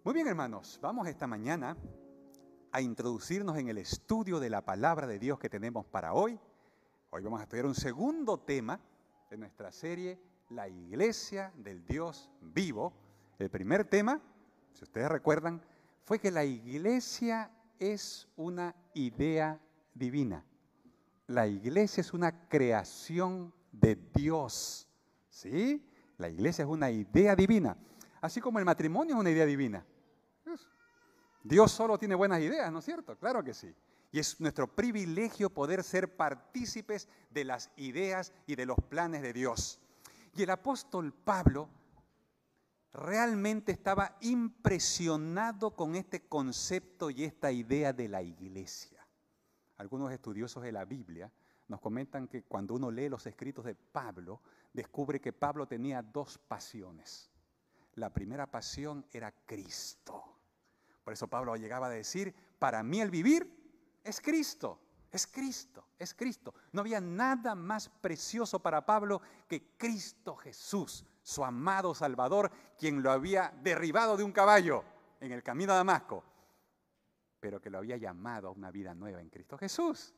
Muy bien, hermanos, vamos esta mañana a introducirnos en el estudio de la palabra de Dios que tenemos para hoy. Hoy vamos a estudiar un segundo tema de nuestra serie, La Iglesia del Dios Vivo. El primer tema, si ustedes recuerdan, fue que la iglesia es una idea divina. La iglesia es una creación de Dios, ¿sí? La iglesia es una idea divina, así como el matrimonio es una idea divina. Dios solo tiene buenas ideas, ¿no es cierto? Claro que sí. Y es nuestro privilegio poder ser partícipes de las ideas y de los planes de Dios. Y el apóstol Pablo realmente estaba impresionado con este concepto y esta idea de la iglesia. Algunos estudiosos de la Biblia nos comentan que cuando uno lee los escritos de Pablo, descubre que Pablo tenía dos pasiones. La primera pasión era Cristo. Por eso Pablo llegaba a decir, para mí el vivir es Cristo, es Cristo, es Cristo. No había nada más precioso para Pablo que Cristo Jesús, su amado Salvador, quien lo había derribado de un caballo en el camino a Damasco, pero que lo había llamado a una vida nueva en Cristo Jesús.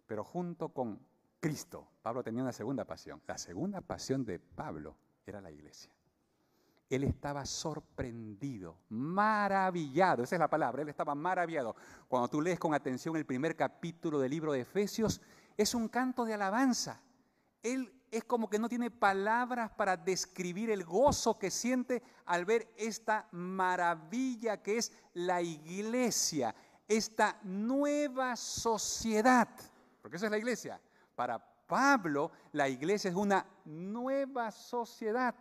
Pero junto con Cristo, Pablo tenía una segunda pasión. La segunda pasión de Pablo era la iglesia. Él estaba sorprendido, maravillado, esa es la palabra, él estaba maravillado. Cuando tú lees con atención el primer capítulo del libro de Efesios, es un canto de alabanza. Él es como que no tiene palabras para describir el gozo que siente al ver esta maravilla que es la iglesia, esta nueva sociedad, porque esa es la iglesia. Para Pablo, la iglesia es una nueva sociedad.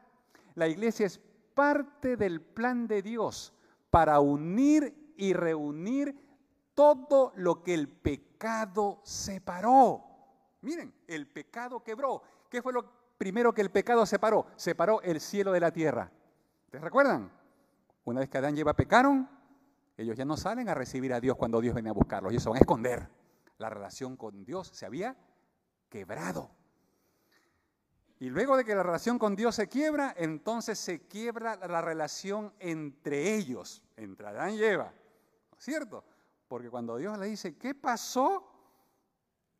La iglesia es parte del plan de Dios para unir y reunir todo lo que el pecado separó. Miren, el pecado quebró. ¿Qué fue lo primero que el pecado separó? Separó el cielo de la tierra. ¿Ustedes recuerdan? Una vez que Adán y Eva pecaron, ellos ya no salen a recibir a Dios cuando Dios viene a buscarlos. Ellos se van a esconder. La relación con Dios se había quebrado. Y luego de que la relación con Dios se quiebra, entonces se quiebra la relación entre ellos, entre Adán y Eva. ¿No es cierto? Porque cuando Dios le dice, ¿qué pasó?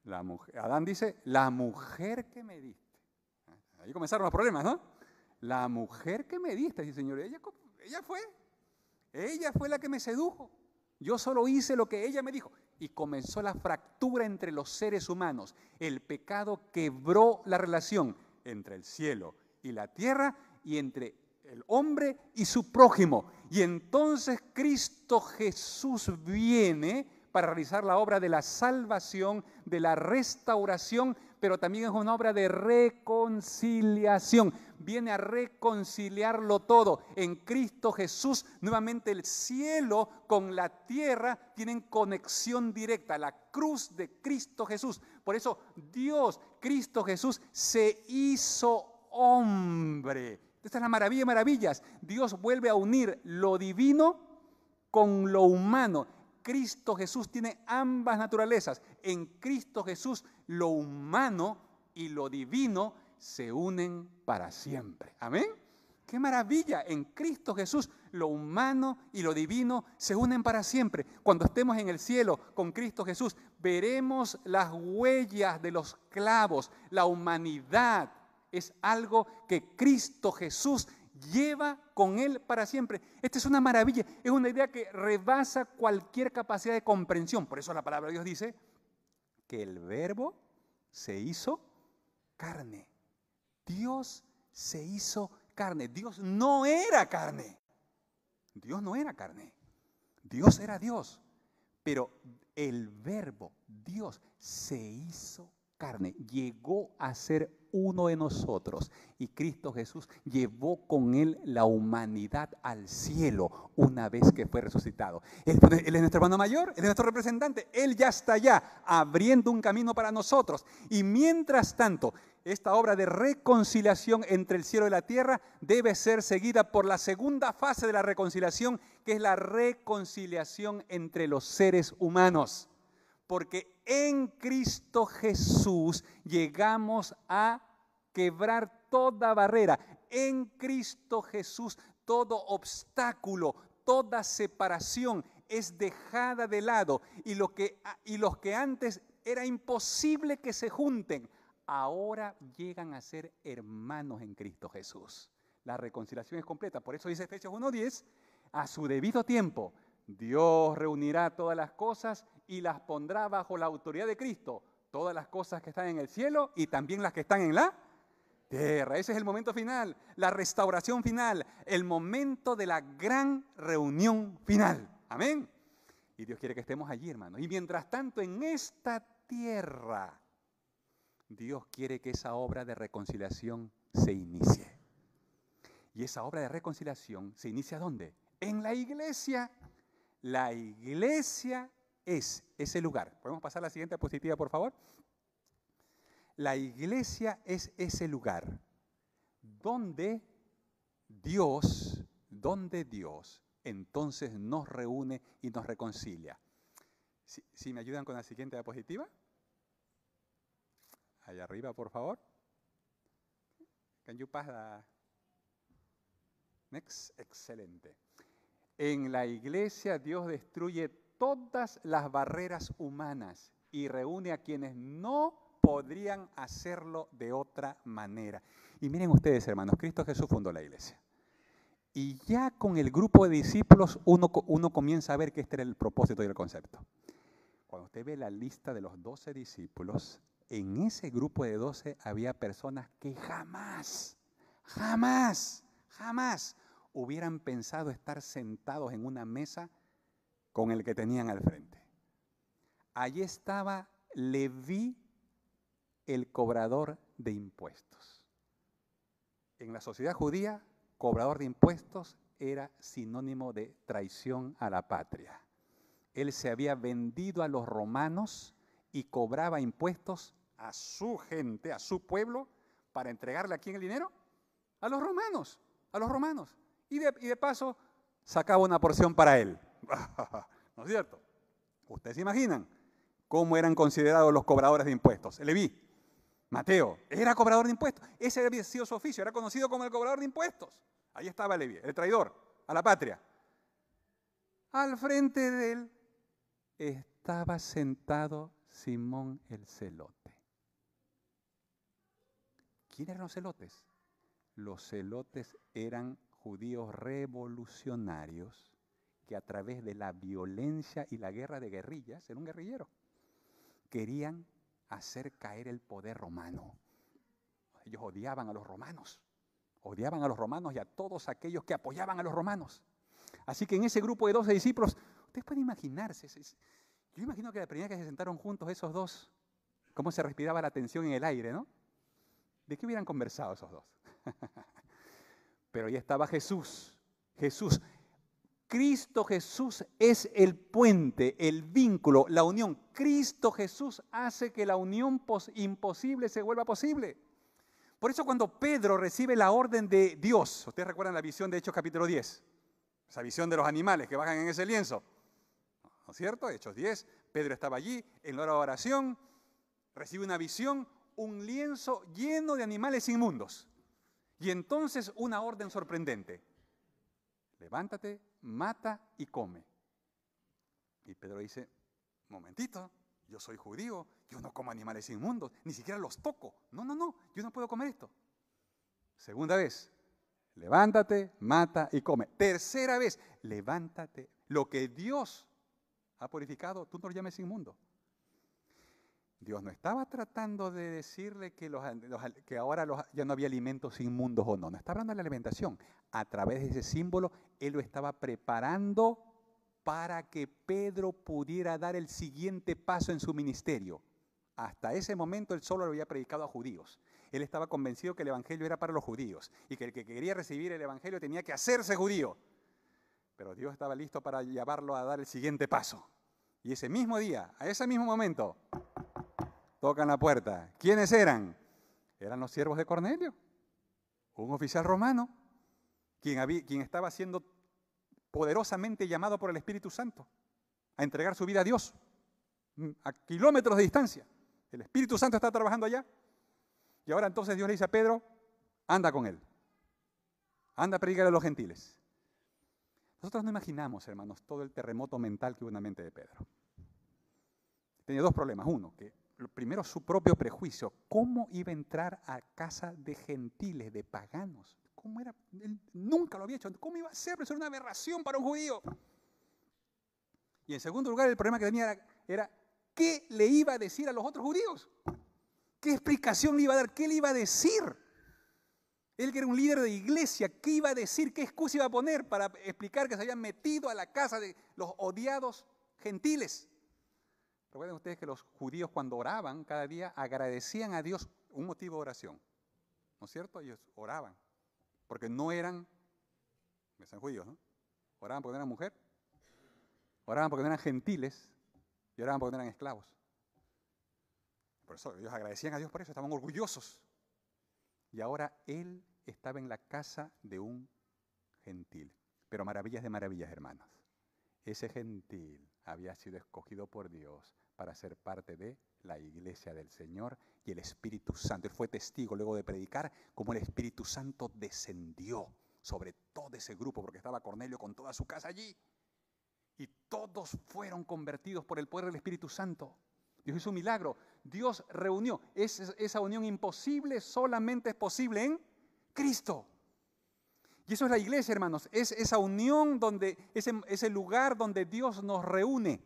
Adán dice, la mujer que me diste. Ahí comenzaron los problemas, ¿no? La mujer que me diste, dice Señor, ella fue la que me sedujo. Yo solo hice lo que ella me dijo. Y comenzó la fractura entre los seres humanos. El pecado quebró la relación entre el cielo y la tierra y entre el hombre y su prójimo. Y entonces Cristo Jesús viene para realizar la obra de la salvación, de la restauración, pero también es una obra de reconciliación. Viene a reconciliarlo todo. En Cristo Jesús, nuevamente el cielo con la tierra tienen conexión directa. La cruz de Cristo Jesús. Por eso Dios, Cristo Jesús, se hizo hombre. Esta es la maravilla de maravillas. Dios vuelve a unir lo divino con lo humano. Cristo Jesús tiene ambas naturalezas. En Cristo Jesús lo humano y lo divino se unen para siempre. Amén. ¡Qué maravilla! En Cristo Jesús lo humano y lo divino se unen para siempre. Cuando estemos en el cielo con Cristo Jesús, veremos las huellas de los clavos. La humanidad es algo que Cristo Jesús lleva con Él para siempre. Esta es una maravilla, es una idea que rebasa cualquier capacidad de comprensión. Por eso la palabra de Dios dice que el Verbo se hizo carne. Dios se hizo carne. Dios no era carne. Dios no era carne. Dios era Dios. Pero el Verbo, Dios, se hizo carne. Llegó a ser uno de nosotros. Y Cristo Jesús llevó con Él la humanidad al cielo una vez que fue resucitado. Él es nuestro hermano mayor, Él es nuestro representante. Él ya está allá abriendo un camino para nosotros. Y mientras tanto, esta obra de reconciliación entre el cielo y la tierra debe ser seguida por la segunda fase de la reconciliación, que es la reconciliación entre los seres humanos. Porque en Cristo Jesús llegamos a quebrar toda barrera. En Cristo Jesús todo obstáculo, toda separación es dejada de lado y los que antes era imposible que se junten, ahora llegan a ser hermanos en Cristo Jesús. La reconciliación es completa. Por eso dice Efesios 1:10, a su debido tiempo, Dios reunirá todas las cosas y las pondrá bajo la autoridad de Cristo. Todas las cosas que están en el cielo y también las que están en la tierra. Ese es el momento final, la restauración final, el momento de la gran reunión final. Amén. Y Dios quiere que estemos allí, hermanos. Y mientras tanto, en esta tierra, Dios quiere que esa obra de reconciliación se inicie. Y esa obra de reconciliación se inicia ¿dónde? En la iglesia. La iglesia es ese lugar. ¿Podemos pasar a la siguiente diapositiva, por favor? La iglesia es ese lugar donde Dios entonces nos reúne y nos reconcilia. ¿Sí me ayudan con la siguiente diapositiva? Allá arriba, por favor. Can you pass the next? Excelente. En la iglesia Dios destruye todas las barreras humanas y reúne a quienes no podrían hacerlo de otra manera. Y miren ustedes, hermanos, Cristo Jesús fundó la iglesia. Y ya con el grupo de discípulos uno comienza a ver que este era el propósito y el concepto. Cuando usted ve la lista de los 12 discípulos, en ese grupo de 12 había personas que jamás hubieran pensado estar sentados en una mesa con el que tenían al frente. Allí estaba Leví, el cobrador de impuestos. En la sociedad judía, cobrador de impuestos era sinónimo de traición a la patria. Él se había vendido a los romanos y cobraba impuestos a su gente, a su pueblo, para entregarle a quién el dinero, a los romanos. Y de paso sacaba una porción para él. ¿No es cierto? Ustedes se imaginan cómo eran considerados los cobradores de impuestos. Leví, Mateo, era cobrador de impuestos. Ese había sido su oficio, era conocido como el cobrador de impuestos. Ahí estaba Leví, el traidor a la patria. Al frente de él estaba sentado Simón el celote. ¿Quién eran los celotes? Los celotes eran judíos revolucionarios que a través de la violencia y la guerra de guerrillas, era un guerrillero, querían hacer caer el poder romano. Ellos odiaban a los romanos y a todos aquellos que apoyaban a los romanos. Así que en ese grupo de 12 discípulos, ustedes pueden imaginarse, yo imagino que la primera que se sentaron juntos esos dos, cómo se respiraba la tensión en el aire, ¿no? ¿De qué hubieran conversado esos dos? Pero ahí estaba Jesús. Cristo Jesús es el puente, el vínculo, la unión. Cristo Jesús hace que la unión imposible se vuelva posible. Por eso cuando Pedro recibe la orden de Dios, ustedes recuerdan la visión de Hechos capítulo 10, esa visión de los animales que bajan en ese lienzo, ¿no es cierto? Hechos 10, Pedro estaba allí en la hora de oración, recibe una visión, un lienzo lleno de animales inmundos. Y entonces una orden sorprendente. Levántate, mata y come. Y Pedro dice, momentito, yo soy judío, yo no como animales inmundos, ni siquiera los toco. No, yo no puedo comer esto. Segunda vez, levántate, mata y come. Tercera vez, levántate. Lo que Dios ha purificado, tú no lo llames inmundo. Dios no estaba tratando de decirle que ahora ya no había alimentos inmundos o no. No está hablando de la alimentación. A través de ese símbolo, Él lo estaba preparando para que Pedro pudiera dar el siguiente paso en su ministerio. Hasta ese momento Él solo lo había predicado a judíos. Él estaba convencido que el Evangelio era para los judíos y que el que quería recibir el Evangelio tenía que hacerse judío. Pero Dios estaba listo para llevarlo a dar el siguiente paso. Y ese mismo día, a ese mismo momento, tocan la puerta. ¿Quiénes eran? Eran los siervos de Cornelio, un oficial romano, quien estaba siendo poderosamente llamado por el Espíritu Santo a entregar su vida a Dios, a kilómetros de distancia. El Espíritu Santo está trabajando allá. Y ahora entonces Dios le dice a Pedro, anda con él. Anda a predicar a los gentiles. Nosotros no imaginamos, hermanos, todo el terremoto mental que hubo en la mente de Pedro. Tenía dos problemas. Uno, que primero su propio prejuicio. ¿Cómo iba a entrar a casa de gentiles, de paganos? ¿Cómo era? Él nunca lo había hecho. ¿Cómo iba a ser? Eso era una aberración para un judío. Y en segundo lugar, el problema que tenía era ¿qué le iba a decir a los otros judíos? ¿Qué explicación le iba a dar? ¿Qué le iba a decir? Él que era un líder de iglesia, ¿qué iba a decir? ¿Qué excusa iba a poner para explicar que se habían metido a la casa de los odiados gentiles? Recuerden ustedes que los judíos cuando oraban cada día agradecían a Dios un motivo de oración. ¿No es cierto? Ellos oraban. Porque no eran judíos, ¿no? Oraban porque no eran mujer. Oraban porque no eran gentiles. Y oraban porque no eran esclavos. Por eso ellos agradecían a Dios por eso, estaban orgullosos. Y ahora él estaba en la casa de un gentil. Pero maravillas de maravillas, hermanos. Ese gentil había sido escogido por Dios para ser parte de la iglesia del Señor y el Espíritu Santo. Él fue testigo luego de predicar cómo el Espíritu Santo descendió sobre todo ese grupo, porque estaba Cornelio con toda su casa allí. Y todos fueron convertidos por el poder del Espíritu Santo. Dios hizo un milagro. Dios reunió. Esa unión imposible solamente es posible en Cristo. Y eso es la iglesia, hermanos. Es esa unión, ese lugar donde Dios nos reúne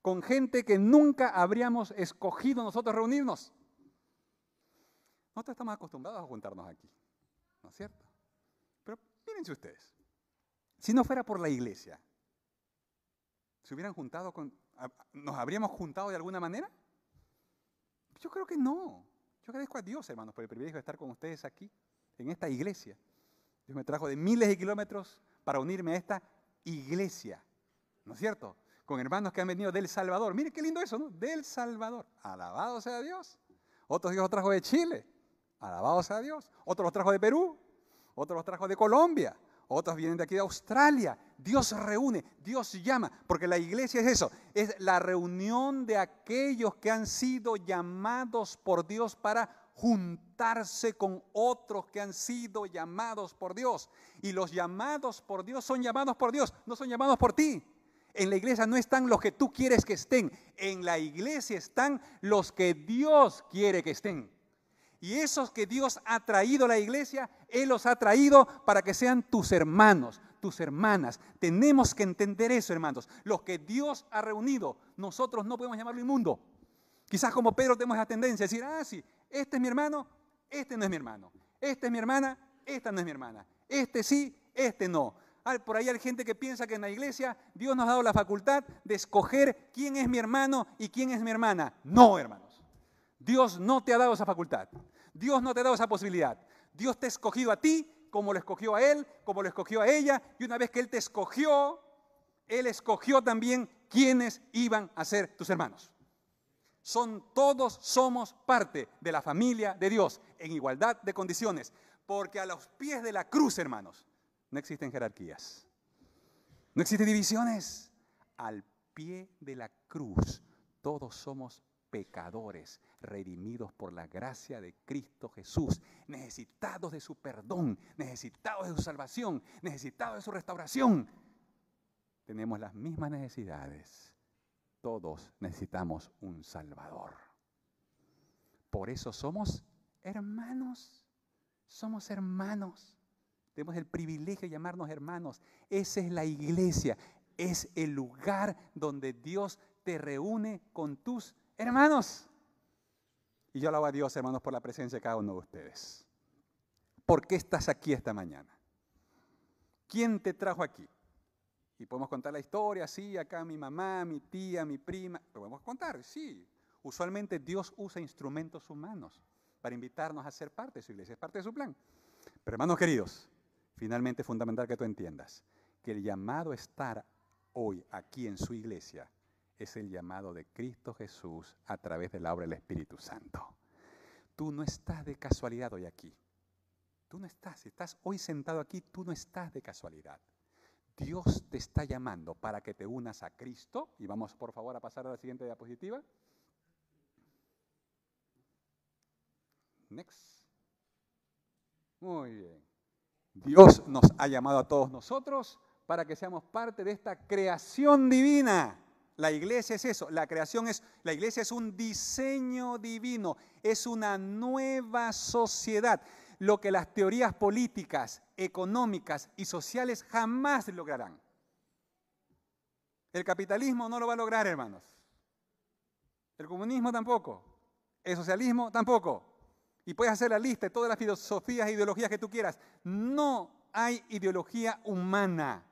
con gente que nunca habríamos escogido nosotros reunirnos. Nosotros estamos acostumbrados a juntarnos aquí, ¿no es cierto? Pero mírense ustedes. Si no fuera por la iglesia, ¿se hubieran juntado nos habríamos juntado de alguna manera? Yo creo que no. Yo agradezco a Dios, hermanos, por el privilegio de estar con ustedes aquí, en esta iglesia. Dios me trajo de miles de kilómetros para unirme a esta iglesia, ¿no es cierto? Con hermanos que han venido del Salvador. Mire qué lindo eso, ¿no? Del Salvador. Alabado sea Dios. Otros Dios los trajo de Chile. Alabado sea Dios. Otros los trajo de Perú. Otros los trajo de Colombia. Otros vienen de aquí de Australia. Dios reúne, Dios llama, porque la iglesia es eso, es la reunión de aquellos que han sido llamados por Dios para juntarse con otros que han sido llamados por Dios. Y los llamados por Dios son llamados por Dios, no son llamados por ti. En la iglesia no están los que tú quieres que estén, en la iglesia están los que Dios quiere que estén. Y esos que Dios ha traído a la iglesia, Él los ha traído para que sean tus hermanos, tus hermanas. Tenemos que entender eso, hermanos. Los que Dios ha reunido, nosotros no podemos llamarlo inmundo. Quizás como Pedro tenemos la tendencia a decir, sí, este es mi hermano, este no es mi hermano. Esta es mi hermana, esta no es mi hermana. Este sí, este no. Por ahí hay gente que piensa que en la iglesia Dios nos ha dado la facultad de escoger quién es mi hermano y quién es mi hermana. No, hermanos. Dios no te ha dado esa facultad. Dios no te ha dado esa posibilidad. Dios te ha escogido a ti como lo escogió a él, como lo escogió a ella. Y una vez que Él te escogió, Él escogió también quiénes iban a ser tus hermanos. Todos somos parte de la familia de Dios en igualdad de condiciones. Porque a los pies de la cruz, hermanos, no existen jerarquías. No existen divisiones. Al pie de la cruz todos somos pecadores, redimidos por la gracia de Cristo Jesús, necesitados de su perdón, necesitados de su salvación, necesitados de su restauración. Tenemos las mismas necesidades. Todos necesitamos un Salvador. Por eso somos hermanos. Somos hermanos. Tenemos el privilegio de llamarnos hermanos. Esa es la iglesia. Es el lugar donde Dios te reúne con tus hermanos. Y yo alabo a Dios, hermanos, por la presencia de cada uno de ustedes. ¿Por qué estás aquí esta mañana? ¿Quién te trajo aquí? Y podemos contar la historia, sí, acá mi mamá, mi tía, mi prima. Podemos contar, sí. Usualmente Dios usa instrumentos humanos para invitarnos a ser parte de su iglesia. Es parte de su plan. Pero hermanos queridos, finalmente es fundamental que tú entiendas que el llamado a estar hoy aquí en su iglesia es el llamado de Cristo Jesús a través de la obra del Espíritu Santo. Tú no estás de casualidad hoy aquí. Tú no estás. Si estás hoy sentado aquí, tú no estás de casualidad. Dios te está llamando para que te unas a Cristo. Y vamos, por favor, a pasar a la siguiente diapositiva. Next. Muy bien. Dios nos ha llamado a todos nosotros para que seamos parte de esta creación divina. La iglesia es eso, la iglesia es un diseño divino, es una nueva sociedad, lo que las teorías políticas, económicas y sociales jamás lograrán. El capitalismo no lo va a lograr, hermanos. El comunismo tampoco. El socialismo tampoco. Y puedes hacer la lista de todas las filosofías e ideologías que tú quieras. No hay ideología humana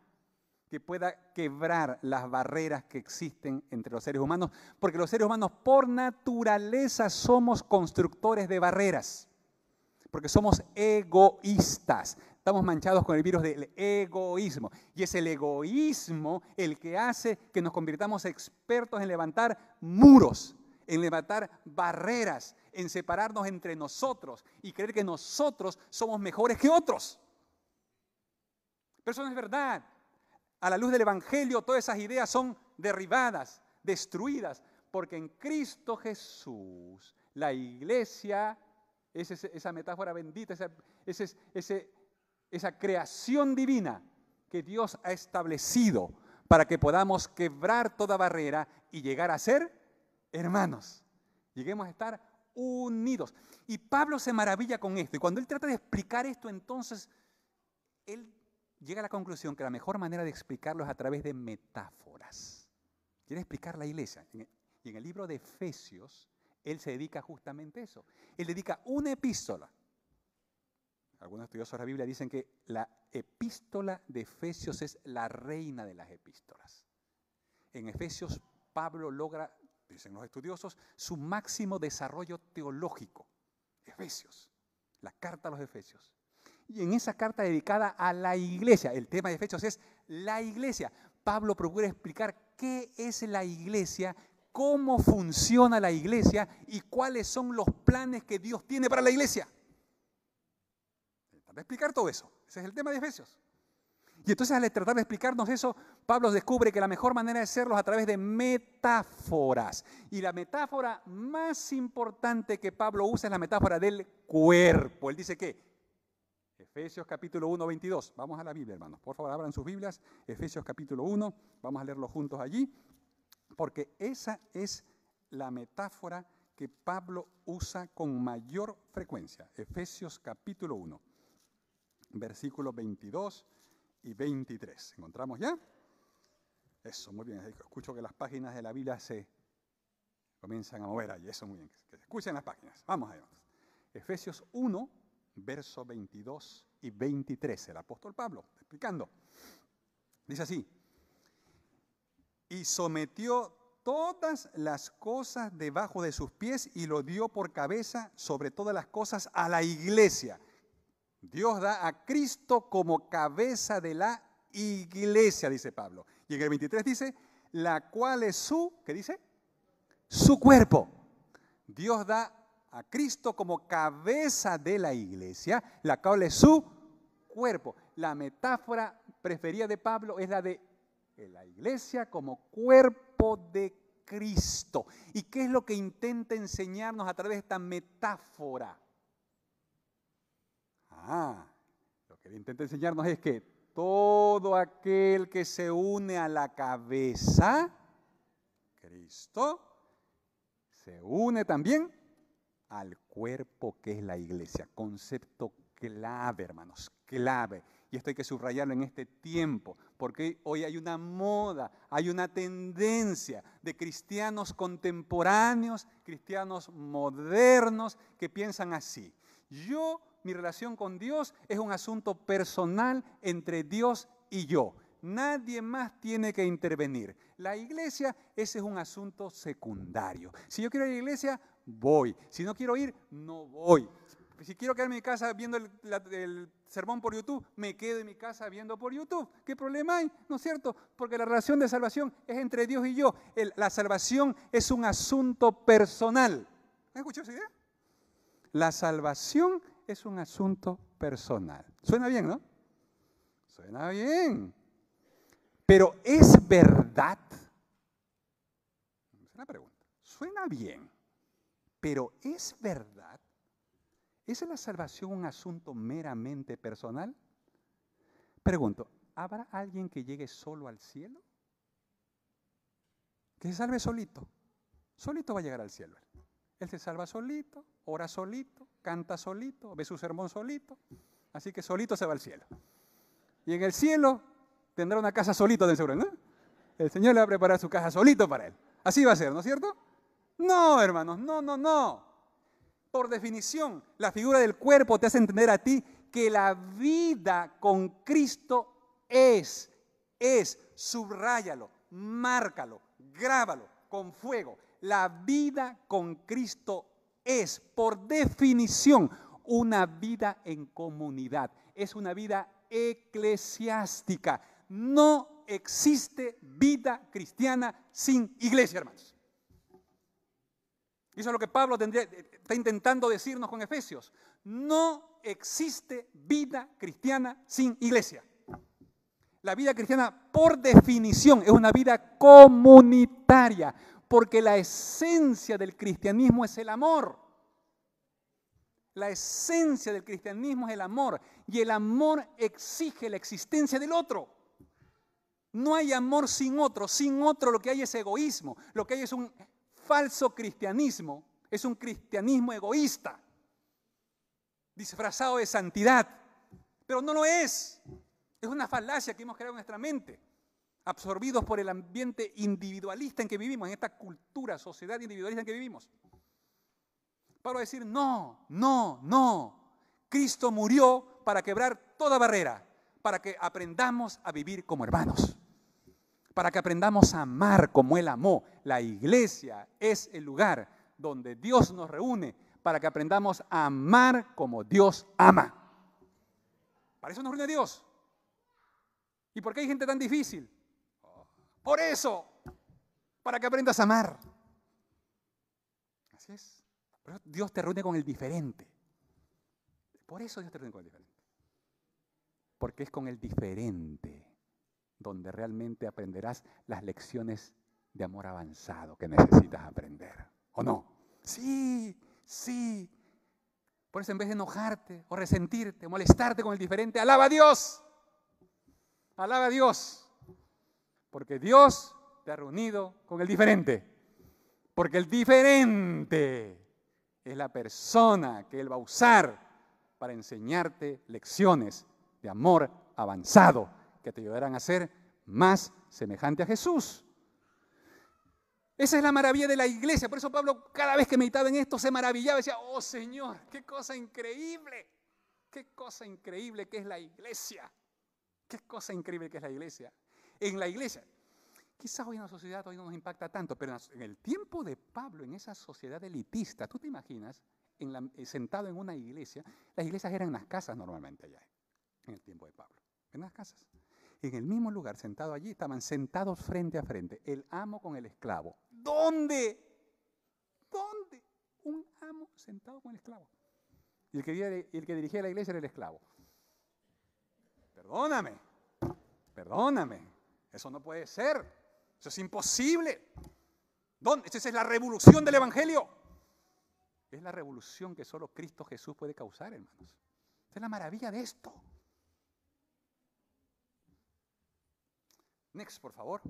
que pueda quebrar las barreras que existen entre los seres humanos, porque los seres humanos por naturaleza somos constructores de barreras, porque somos egoístas. Estamos manchados con el virus del egoísmo. Y es el egoísmo el que hace que nos convirtamos expertos en levantar muros, en levantar barreras, en separarnos entre nosotros y creer que nosotros somos mejores que otros. Pero eso no es verdad. A la luz del Evangelio, todas esas ideas son derribadas, destruidas, porque en Cristo Jesús, la iglesia, es esa metáfora bendita, esa creación divina que Dios ha establecido para que podamos quebrar toda barrera y llegar a ser hermanos. Lleguemos a estar unidos. Y Pablo se maravilla con esto. Y cuando él trata de explicar esto, entonces, él llega a la conclusión que la mejor manera de explicarlo es a través de metáforas. Quiere explicar la iglesia. Y en el libro de Efesios, él se dedica justamente a eso. Él dedica una epístola. Algunos estudiosos de la Biblia dicen que la epístola de Efesios es la reina de las epístolas. En Efesios, Pablo logra, dicen los estudiosos, su máximo desarrollo teológico. Efesios, la carta a los Efesios. Y en esa carta dedicada a la iglesia, el tema de Efesios es la iglesia. Pablo procura explicar qué es la iglesia, cómo funciona la iglesia y cuáles son los planes que Dios tiene para la iglesia. Para explicar todo eso. Ese es el tema de Efesios. Y entonces al tratar de explicarnos eso, Pablo descubre que la mejor manera de hacerlo es a través de metáforas. Y la metáfora más importante que Pablo usa es la metáfora del cuerpo. Él dice que Efesios capítulo 1, 22. Vamos a la Biblia, hermanos. Por favor, abran sus Biblias. Efesios capítulo 1. Vamos a leerlo juntos allí. Porque esa es la metáfora que Pablo usa con mayor frecuencia. Efesios capítulo 1, versículos 22 y 23. ¿Encontramos ya? Eso, muy bien. Escucho que las páginas de la Biblia se comienzan a mover ahí. Eso, muy bien. Que se escuchen las páginas. Vamos allá. Efesios 1, versos 22 y 23. El apóstol Pablo, explicando. Dice así. Y sometió todas las cosas debajo de sus pies y lo dio por cabeza sobre todas las cosas a la iglesia. Dios da a Cristo como cabeza de la iglesia, dice Pablo. Y en el 23 dice, la cual es su, ¿qué dice? Su cuerpo. Dios da a Cristo como cabeza de la iglesia, la cual es su cuerpo. La metáfora preferida de Pablo es la de la iglesia como cuerpo de Cristo. ¿Y qué es lo que intenta enseñarnos a través de esta metáfora? Lo que él intenta enseñarnos es que todo aquel que se une a la cabeza, Cristo, se une también al cuerpo que es la iglesia. Concepto clave, hermanos, clave. Y esto hay que subrayarlo en este tiempo, porque hoy hay una moda, hay una tendencia de cristianos contemporáneos, cristianos modernos, que piensan así. Mi relación con Dios es un asunto personal entre Dios y yo. Nadie más tiene que intervenir. La iglesia, ese es un asunto secundario. Si yo quiero ir a la iglesia, voy. Si no quiero ir, no voy. Si quiero quedarme en mi casa viendo el sermón por YouTube, me quedo en mi casa viendo por YouTube. ¿Qué problema hay? ¿No es cierto? Porque la relación de salvación es entre Dios y yo. La salvación es un asunto personal. ¿Has escuchado esa idea? La salvación es un asunto personal. Suena bien, ¿no? Suena bien. Pero ¿es verdad? Es una pregunta. Suena bien, pero ¿es verdad? ¿Es la salvación un asunto meramente personal? Pregunto, ¿habrá alguien que llegue solo al cielo? Que se salve solito. Solito va a llegar al cielo. Él se salva solito, ora solito, canta solito, ve su sermón solito. Así que solito se va al cielo. Y en el cielo tendrá una casa solito de seguro, ¿no? El Señor le va a preparar su casa solito para él. Así va a ser, ¿no es cierto? No, hermanos, no. Por definición, la figura del cuerpo te hace entender a ti que la vida con Cristo es, subráyalo, márcalo, grábalo con fuego. La vida con Cristo es, por definición, una vida en comunidad. Es una vida eclesiástica. No existe vida cristiana sin iglesia, hermanos. Y eso es lo que Pablo está intentando decirnos con Efesios. No existe vida cristiana sin iglesia. La vida cristiana, por definición, es una vida comunitaria, porque la esencia del cristianismo es el amor. La esencia del cristianismo es el amor, y el amor exige la existencia del otro. No hay amor sin otro lo que hay es egoísmo, lo que hay es un falso cristianismo, es un cristianismo egoísta, disfrazado de santidad, pero no lo es. Es una falacia que hemos creado en nuestra mente, absorbidos por el ambiente individualista en que vivimos, en esta cultura, sociedad individualista en que vivimos. Pablo va a decir, no. Cristo murió para quebrar toda barrera, para que aprendamos a vivir como hermanos, para que aprendamos a amar como Él amó. La iglesia es el lugar donde Dios nos reúne para que aprendamos a amar como Dios ama. Para eso nos reúne Dios. ¿Y por qué hay gente tan difícil? Por eso, para que aprendas a amar. Así es. Por eso Dios te reúne con el diferente. Por eso Dios te reúne con el diferente. Porque es con el diferente donde realmente aprenderás las lecciones de amor avanzado que necesitas aprender. ¿O no? Sí. Por eso en vez de enojarte o resentirte o molestarte con el diferente, alaba a Dios. Alaba a Dios. Porque Dios te ha reunido con el diferente. Porque el diferente es la persona que Él va a usar para enseñarte lecciones de amor avanzado que te ayudarán a ser más semejante a Jesús. Esa es la maravilla de la iglesia. Por eso Pablo, cada vez que meditaba en esto, se maravillaba. Decía, oh Señor, qué cosa increíble. Qué cosa increíble que es la iglesia. Qué cosa increíble que es la iglesia. En la iglesia, quizás hoy en la sociedad hoy no nos impacta tanto, pero en el tiempo de Pablo, en esa sociedad elitista, ¿tú te imaginas? Sentado en una iglesia, las iglesias eran en las casas normalmente allá, en el tiempo de Pablo, en las casas. En el mismo lugar, sentado allí, estaban sentados frente a frente, el amo con el esclavo. ¿Dónde? Un amo sentado con el esclavo. Y el que dirigía la iglesia era el esclavo. Perdóname, eso no puede ser, eso es imposible. Esa es la revolución del evangelio. Es la revolución que solo Cristo Jesús puede causar, hermanos. Esa es la maravilla de esto. Next, por favor.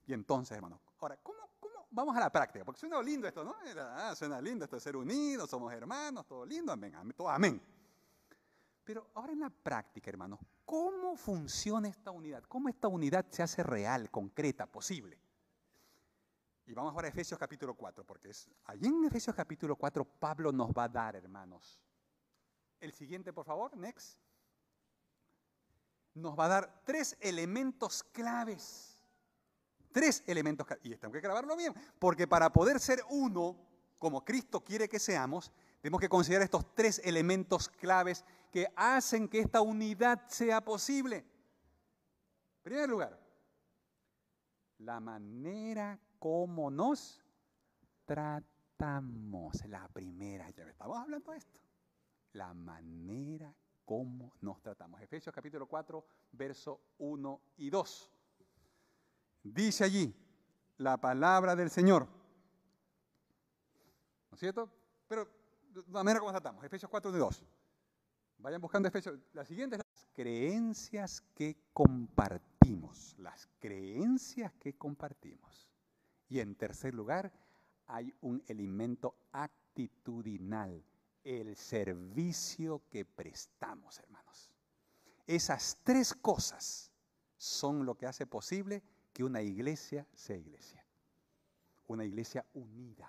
Y entonces, hermanos, ahora, ¿cómo? Vamos a la práctica, porque suena lindo esto, ¿no? Suena lindo esto de ser unidos, somos hermanos, todo lindo, amén, todo amén. Pero ahora en la práctica, hermanos, ¿cómo funciona esta unidad? ¿Cómo esta unidad se hace real, concreta, posible? Y vamos ahora a Efesios capítulo 4, porque allí en Efesios capítulo 4 Pablo nos va a dar, hermanos. El siguiente, por favor, next. Nos va a dar 3 elementos claves. 3 elementos claves. Y tengo que grabarlo bien, porque para poder ser uno, como Cristo quiere que seamos, tenemos que considerar estos 3 elementos claves que hacen que esta unidad sea posible. En primer lugar, la manera como nos tratamos. La primera, ya estamos hablando de esto. La manera como nos tratamos. Efesios capítulo 4, verso 1 y 2. Dice allí la palabra del Señor. ¿No es cierto? Pero la manera como nos tratamos. Efesios 4, 1 y 2. Vayan buscando Efesios. La siguiente es las creencias que compartimos. Las creencias que compartimos. Y en tercer lugar, hay un elemento actitudinal, el servicio que prestamos, hermanos. Esas tres cosas son lo que hace posible que una iglesia sea iglesia. Una iglesia unida,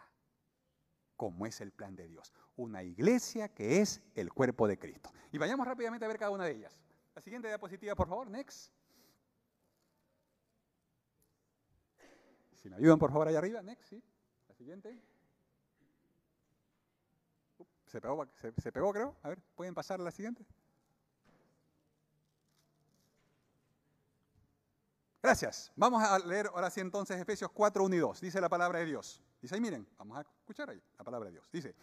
como es el plan de Dios. Una iglesia que es el cuerpo de Cristo. Y vayamos rápidamente a ver cada una de ellas. La siguiente diapositiva, por favor, next. Si me ayudan, por favor, allá arriba, next, sí. La siguiente. Se pegó, creo. A ver, ¿pueden pasar a la siguiente? Gracias. Vamos a leer ahora sí entonces Efesios 4, 1 y 2. Dice la palabra de Dios. Dice ahí, miren, vamos a escuchar ahí la palabra de Dios. Dice,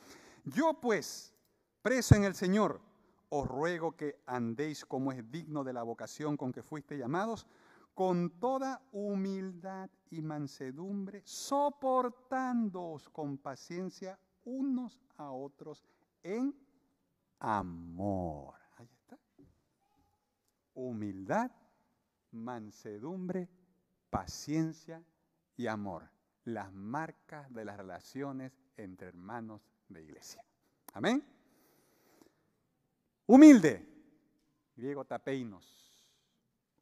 yo pues, preso en el Señor, os ruego que andéis como es digno de la vocación con que fuiste llamados, con toda humildad y mansedumbre, soportándoos con paciencia unos a otros en amor. Ahí está. Humildad, mansedumbre, paciencia y amor. Las marcas de las relaciones entre hermanos de iglesia. Amén. Humilde. Griego tapeinos.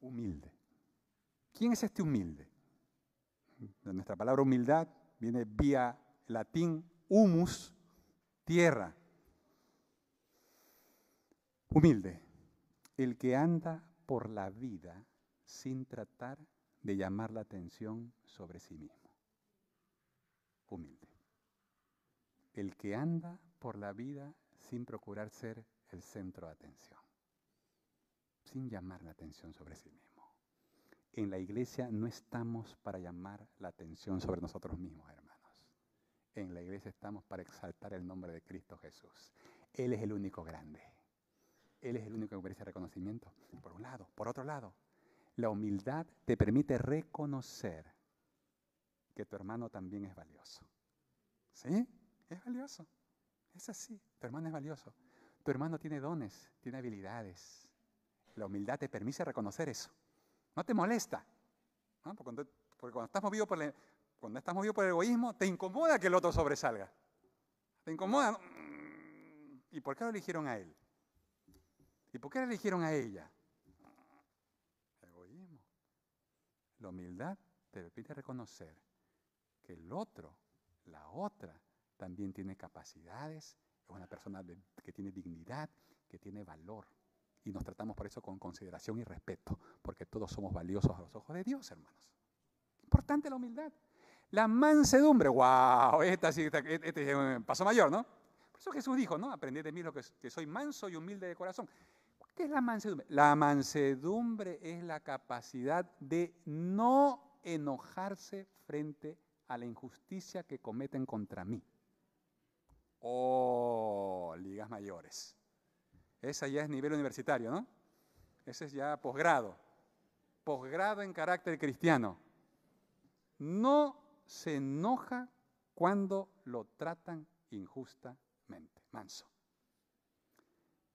Humilde. ¿Quién es este humilde? De nuestra palabra humildad viene vía latín humus, tierra. Humilde. El que anda por la vida sin tratar de llamar la atención sobre sí mismo. Humilde. El que anda por la vida sin procurar ser el centro de atención, sin llamar la atención sobre sí mismo. En la iglesia no estamos para llamar la atención sobre nosotros mismos, hermanos. En la iglesia estamos para exaltar el nombre de Cristo Jesús. Él es el único grande. Él es el único que merece reconocimiento. Por un lado. Por otro lado, la humildad te permite reconocer que tu hermano también es valioso. ¿Sí? Es valioso. Es así. Tu hermano es valioso. Tu hermano tiene dones, tiene habilidades. La humildad te permite reconocer eso. No te molesta. ¿No? Porque cuando estás movido por el egoísmo, te incomoda que el otro sobresalga. Te incomoda. ¿Y por qué lo eligieron a él? ¿Y por qué la eligieron a ella? Egoísmo. La humildad te permite reconocer que el otro, la otra, también tiene capacidades, es una persona que tiene dignidad, que tiene valor. Y nos tratamos por eso con consideración y respeto, porque todos somos valiosos a los ojos de Dios, hermanos. Importante la humildad. La mansedumbre, wow, este es un paso mayor, ¿no? Por eso Jesús dijo, ¿no? Aprended de mí que soy manso y humilde de corazón. ¿Qué es la mansedumbre? La mansedumbre es la capacidad de no enojarse frente a la injusticia que cometen contra mí. Oh, ligas mayores. Esa ya es nivel universitario, ¿no? Ese es ya posgrado. Posgrado en carácter cristiano. No se enoja cuando lo tratan injustamente. Manso.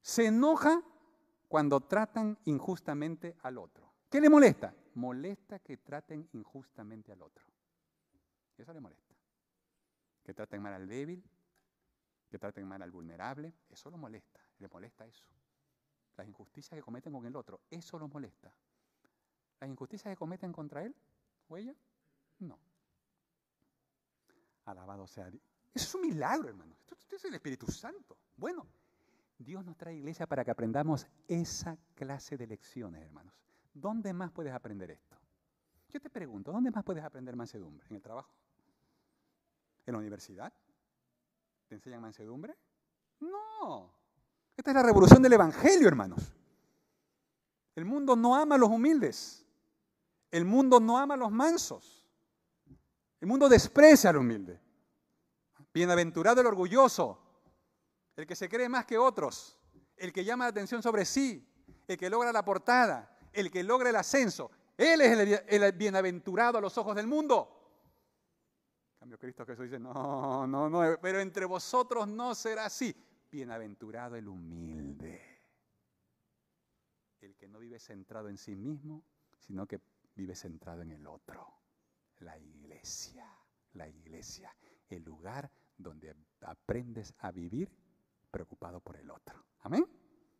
Se enoja cuando tratan injustamente al otro. ¿Qué le molesta? Molesta que traten injustamente al otro. Eso le molesta. Que traten mal al débil, que traten mal al vulnerable, eso lo molesta. Le molesta eso. Las injusticias que cometen con el otro, eso lo molesta. ¿Las injusticias que cometen contra él o ella? No. Alabado sea Dios. Eso es un milagro, hermano. Esto es el Espíritu Santo. Bueno, Dios nos trae iglesia para que aprendamos esa clase de lecciones, hermanos. ¿Dónde más puedes aprender esto? Yo te pregunto, ¿dónde más puedes aprender mansedumbre? ¿En el trabajo? ¿En la universidad? ¿Te enseñan mansedumbre? No. Esta es la revolución del Evangelio, hermanos. El mundo no ama a los humildes. El mundo no ama a los mansos. El mundo desprecia al humilde. Bienaventurado el orgulloso, el que se cree más que otros, el que llama la atención sobre sí, el que logra la portada, el que logra el ascenso. Él es el bienaventurado a los ojos del mundo. En cambio, Cristo Jesús dice, no, pero entre vosotros no será así. Bienaventurado el humilde. que no vive centrado en sí mismo, sino que vive centrado en el otro. La iglesia, el lugar donde aprendes a vivir preocupado por el otro. ¿Amén?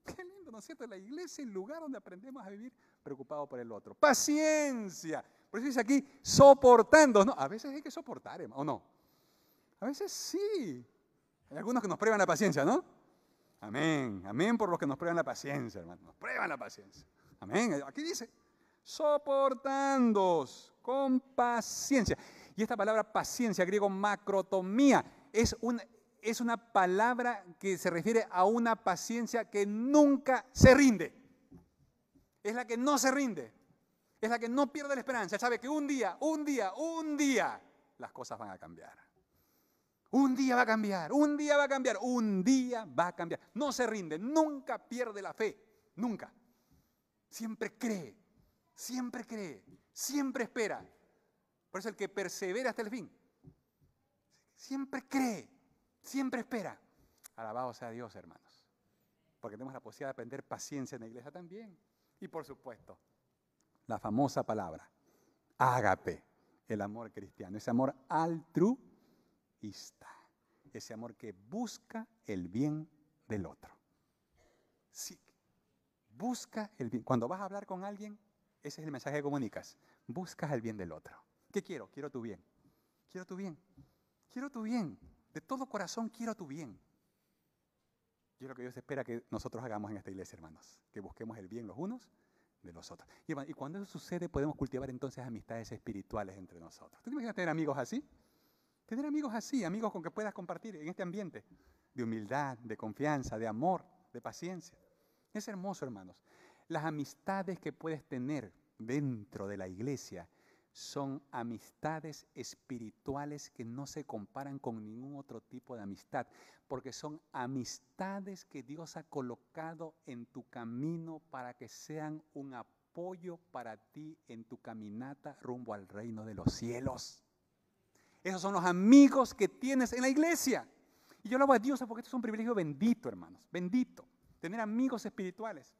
Qué lindo, ¿no es cierto? La iglesia es el lugar donde aprendemos a vivir preocupado por el otro. Paciencia. Por eso dice aquí, soportando. No, a veces hay que soportar, ¿o no? A veces sí. Hay algunos que nos prueban la paciencia, ¿no? Amén. Amén por los que nos prueban la paciencia, hermano. Nos prueban la paciencia. Amén. Aquí dice, soportándoos con paciencia. Y esta palabra paciencia, griego macrotomía, es una palabra que se refiere a una paciencia que nunca se rinde. Es la que no se rinde. Es la que no pierde la esperanza. Sabe que un día, las cosas van a cambiar. Un día va a cambiar. No se rinde, nunca pierde la fe. Nunca. Siempre cree, siempre espera. Por eso el que persevera hasta el fin. Siempre cree. Siempre espera. Alabado sea Dios, hermanos. Porque tenemos la posibilidad de aprender paciencia en la iglesia también. Y por supuesto, la famosa palabra, ágape, el amor cristiano. Ese amor altruista. Ese amor que busca el bien del otro. Sí, busca el bien. Cuando vas a hablar con alguien, ese es el mensaje que comunicas. Buscas el bien del otro. ¿Qué quiero? Quiero tu bien. Quiero tu bien. Quiero tu bien. De todo corazón quiero tu bien. Y es lo que Dios espera que nosotros hagamos en esta iglesia, hermanos. Que busquemos el bien los unos de los otros. Y cuando eso sucede, podemos cultivar entonces amistades espirituales entre nosotros. ¿Tú te imaginas tener amigos así? Tener amigos así, amigos con que puedas compartir en este ambiente de humildad, de confianza, de amor, de paciencia. Es hermoso, hermanos. Las amistades que puedes tener dentro de la iglesia son amistades espirituales que no se comparan con ningún otro tipo de amistad, porque son amistades que Dios ha colocado en tu camino para que sean un apoyo para ti en tu caminata rumbo al reino de los cielos. Esos son los amigos que tienes en la iglesia. Y yo lo hago a Dios porque esto es un privilegio bendito, hermanos, bendito, tener amigos espirituales.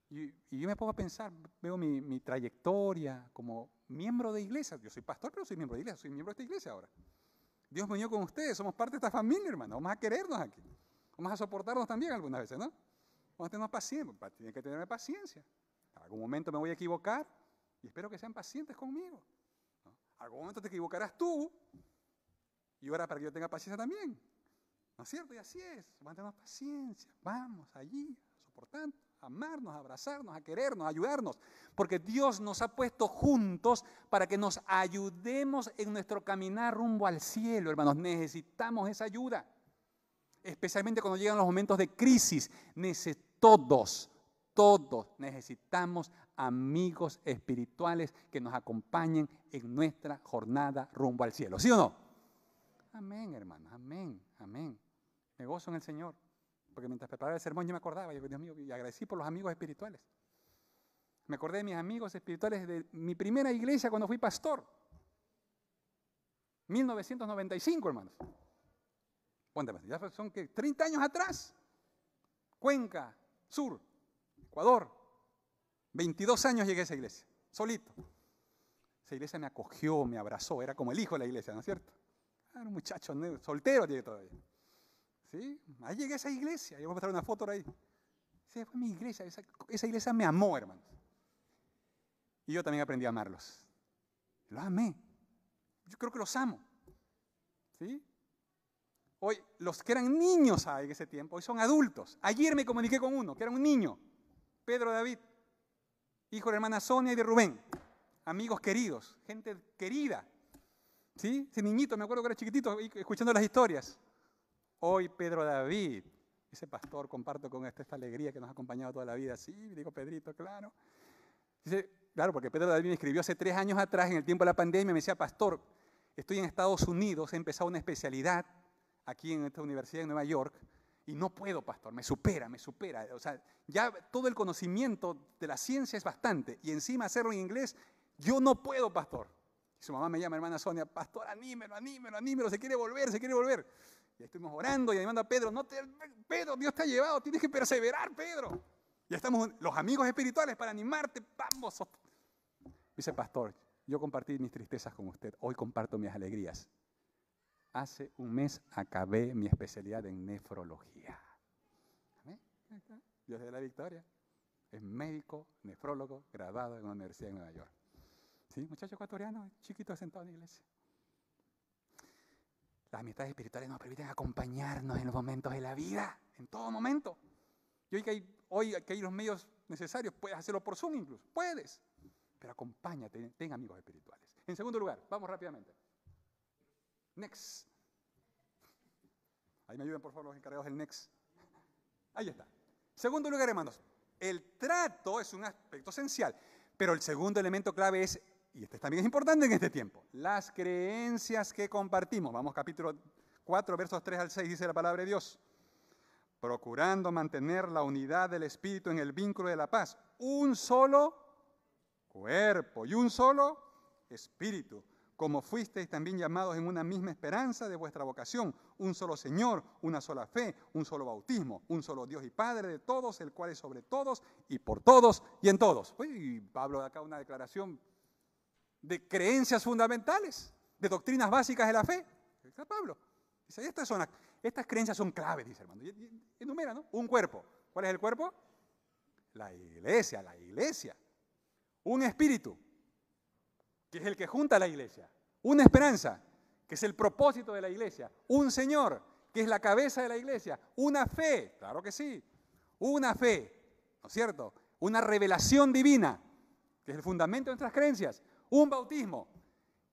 Y yo me pongo a pensar, veo mi trayectoria como miembro de iglesia. Yo soy pastor, pero soy miembro de iglesia, soy miembro de esta iglesia ahora. Dios me unió con ustedes, somos parte de esta familia, hermano. Vamos a querernos aquí. Vamos a soportarnos también algunas veces, ¿no? Vamos a tener paciencia, tienen que tener paciencia. En algún momento me voy a equivocar y espero que sean pacientes conmigo. ¿No? En algún momento te equivocarás tú y ora para que yo tenga paciencia también. ¿No es cierto? Y así es. Vamos a tener paciencia. Vamos allí, soportando. Amarnos, abrazarnos, a querernos, a ayudarnos, porque Dios nos ha puesto juntos para que nos ayudemos en nuestro caminar rumbo al cielo, hermanos. Necesitamos esa ayuda, especialmente cuando llegan los momentos de crisis. Todos necesitamos amigos espirituales que nos acompañen en nuestra jornada rumbo al cielo, ¿sí o no? Amén, hermanos, amén. Me gozo en el Señor. Porque mientras preparaba el sermón yo me acordaba, Dios mío, y agradecí por los amigos espirituales. Me acordé de mis amigos espirituales de mi primera iglesia cuando fui pastor. 1995, hermanos. Ya son 30 años atrás. Cuenca, Sur, Ecuador. 22 años llegué a esa iglesia, solito. Esa iglesia me acogió, me abrazó, era como el hijo de la iglesia, ¿no es cierto? Era un muchacho soltero todavía. ¿Sí? Ahí llegué a esa iglesia, yo voy a mostrar una foto por ahí. Esa fue mi iglesia, esa iglesia me amó, hermanos. Y yo también aprendí a amarlos. Los amé. Yo creo que los amo. ¿Sí? Hoy, los que eran niños en ese tiempo, hoy son adultos. Ayer me comuniqué con uno, que era un niño, Pedro David, hijo de la hermana Sonia y de Rubén. Amigos queridos, gente querida. ¿Sí? Ese niñito, me acuerdo que era chiquitito, escuchando las historias. Hoy Pedro David, ese pastor, comparto con esta alegría que nos ha acompañado toda la vida. Sí, digo Pedrito, claro. Dice, claro, porque Pedro David me escribió hace 3 años atrás, en el tiempo de la pandemia, me decía, pastor, estoy en Estados Unidos, he empezado una especialidad aquí en esta universidad en Nueva York, y no puedo, pastor, me supera. O sea, ya todo el conocimiento de la ciencia es bastante, y encima hacerlo en inglés, yo no puedo, pastor. Y su mamá me llama, hermana Sonia, pastor, anímelo, se quiere volver. Y ahí estuvimos orando y animando a Pedro, Pedro, Dios te ha llevado, tienes que perseverar, Pedro. Ya estamos los amigos espirituales para animarte. Vamos. Dice, pastor, yo compartí mis tristezas con usted. Hoy comparto mis alegrías. Hace un mes acabé mi especialidad en nefrología. ¿Amén? Dios de la victoria. Es médico, nefrólogo, graduado en una universidad en Nueva York. ¿Sí? Muchacho ecuatoriano, chiquito, sentado en la iglesia. Las amistades espirituales nos permiten acompañarnos en los momentos de la vida, en todo momento. Y hoy que hay los medios necesarios, puedes hacerlo por Zoom incluso, puedes. Pero acompáñate, ten amigos espirituales. En segundo lugar, vamos rápidamente. Next. Ahí me ayuden por favor los encargados del Next. Ahí está. Segundo lugar, hermanos, el trato es un aspecto esencial, pero el segundo elemento clave es, y este también es importante en este tiempo, las creencias que compartimos. Vamos, capítulo 4, versos 3 al 6, dice la palabra de Dios. Procurando mantener la unidad del Espíritu en el vínculo de la paz. Un solo cuerpo y un solo Espíritu. Como fuisteis también llamados en una misma esperanza de vuestra vocación. Un solo Señor, una sola fe, un solo bautismo, un solo Dios y Padre de todos, el cual es sobre todos y por todos y en todos. Uy, Pablo da acá una declaración de creencias fundamentales, de doctrinas básicas de la fe. Está Pablo. Dice, estas creencias son claves, dice hermano. Y enumera, ¿no? Un cuerpo. ¿Cuál es el cuerpo? La iglesia, la iglesia. Un espíritu, que es el que junta a la iglesia. Una esperanza, que es el propósito de la iglesia. Un Señor, que es la cabeza de la iglesia. Una fe, claro que sí. Una fe, ¿no es cierto? Una revelación divina, que es el fundamento de nuestras creencias. Un bautismo,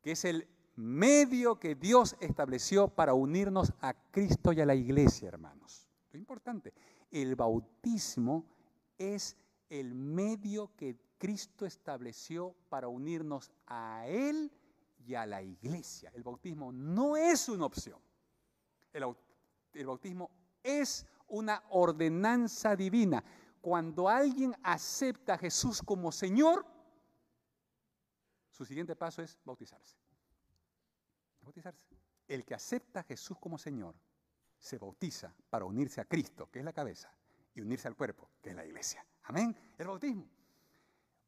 que es el medio que Dios estableció para unirnos a Cristo y a la iglesia, hermanos. Lo importante, el bautismo es el medio que Cristo estableció para unirnos a Él y a la iglesia. El bautismo no es una opción. El bautismo es una ordenanza divina. Cuando alguien acepta a Jesús como Señor, su siguiente paso es bautizarse. Bautizarse. El que acepta a Jesús como Señor se bautiza para unirse a Cristo, que es la cabeza, y unirse al cuerpo, que es la iglesia. Amén. El bautismo.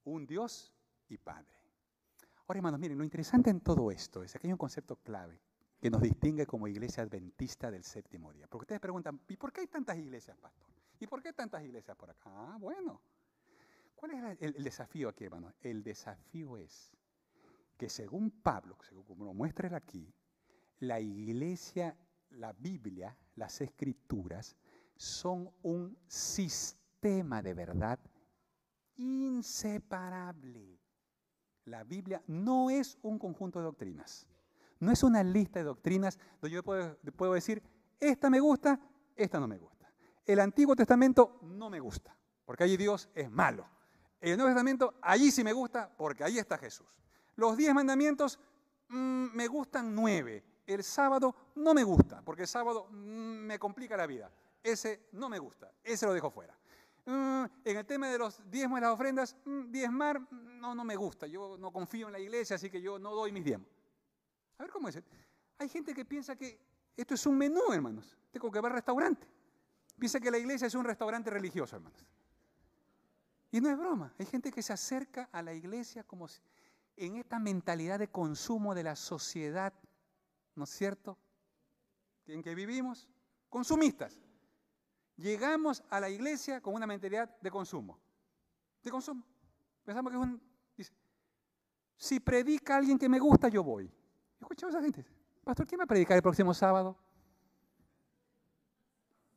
Un Dios y Padre. Ahora, hermanos, miren, lo interesante en todo esto es que hay un concepto clave que nos distingue como iglesia adventista del séptimo día. Porque ustedes preguntan, ¿y por qué hay tantas iglesias, pastor? ¿Y por qué tantas iglesias por acá? Ah, bueno. ¿Cuál es el desafío aquí, hermanos? El desafío es que según Pablo, según como lo muestra él aquí, la iglesia, la Biblia, las Escrituras, son un sistema de verdad inseparable. La Biblia no es un conjunto de doctrinas, no es una lista de doctrinas donde yo puedo decir, esta me gusta, esta no me gusta. El Antiguo Testamento no me gusta, porque allí Dios es malo. El Nuevo Testamento, allí sí me gusta, porque ahí está Jesús. Los 10 mandamientos, me gustan 9. El sábado no me gusta, porque el sábado me complica la vida. Ese no me gusta, ese lo dejo fuera. En el tema de los diezmos y las ofrendas, diezmar, no me gusta. Yo no confío en la iglesia, así que yo no doy mis diezmos. A ver cómo es. Hay gente que piensa que esto es un menú, hermanos. Tengo que va al restaurante. Piensa que la iglesia es un restaurante religioso, hermanos. Y no es broma. Hay gente que se acerca a la iglesia como si, en esta mentalidad de consumo de la sociedad, ¿no es cierto?, en que vivimos, consumistas. Llegamos a la iglesia con una mentalidad de consumo. De consumo. Pensamos que es dice, si predica alguien que me gusta, yo voy. Escuchamos a esa gente. Pastor, ¿quién va a predicar el próximo sábado?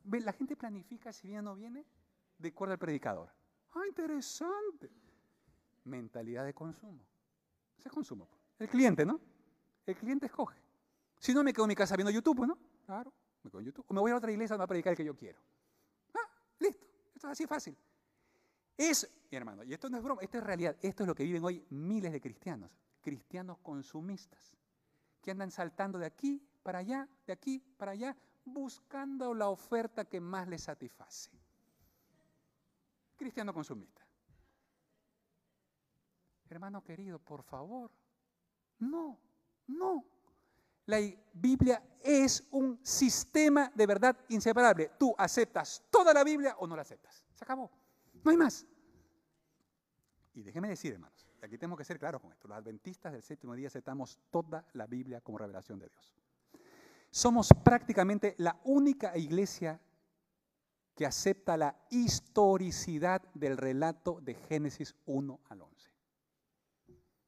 La gente planifica si viene o no viene de acuerdo al predicador. Ah, interesante. Mentalidad de consumo. Ese es consumo. El cliente, ¿no? El cliente escoge. Si no, me quedo en mi casa viendo YouTube, ¿no? Claro, me quedo en YouTube. O me voy a otra iglesia donde va a predicar el que yo quiero. Ah, listo. Esto es así fácil. Mi hermano, y esto no es broma, esto es realidad. Esto es lo que viven hoy miles de cristianos. Cristianos consumistas. Que andan saltando de aquí para allá, de aquí para allá, buscando la oferta que más les satisface. Cristiano consumista. Hermano querido, por favor. No. La Biblia es un sistema de verdad inseparable. Tú aceptas toda la Biblia o no la aceptas. Se acabó. No hay más. Y déjeme decir, hermanos, y aquí tenemos que ser claros con esto. Los adventistas del séptimo día aceptamos toda la Biblia como revelación de Dios. Somos prácticamente la única iglesia que acepta la historicidad del relato de Génesis 1 al 11.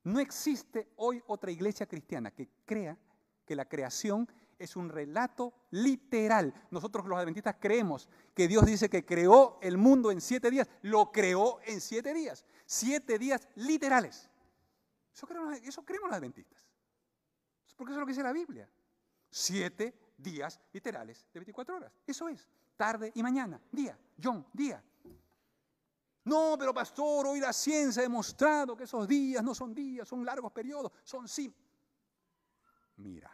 No existe hoy otra iglesia cristiana que crea que la creación es un relato literal. Nosotros los adventistas creemos que Dios dice que creó el mundo en 7 días. Lo creó en 7 días. 7 días literales. Eso creemos los adventistas. Porque eso es lo que dice la Biblia. 7 días literales de 24 horas. Eso es. Tarde y mañana. Día. Día. No, pero pastor, hoy la ciencia ha demostrado que esos días no son días, son largos periodos, son sí. Mira,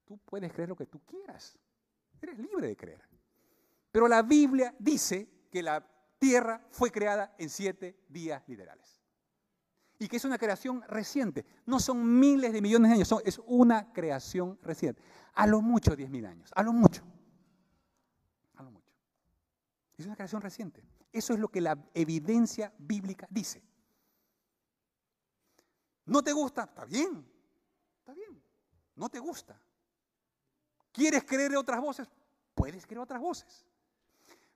tú puedes creer lo que tú quieras. Eres libre de creer. Pero la Biblia dice que la tierra fue creada en 7 días literales. Y que es una creación reciente. No son miles de millones de años, es una creación reciente. A lo mucho 10.000 años, a lo mucho. A lo mucho. Es una creación reciente. Eso es lo que la evidencia bíblica dice. ¿No te gusta? Está bien. Está bien. No te gusta. ¿Quieres creer otras voces? Puedes creer otras voces.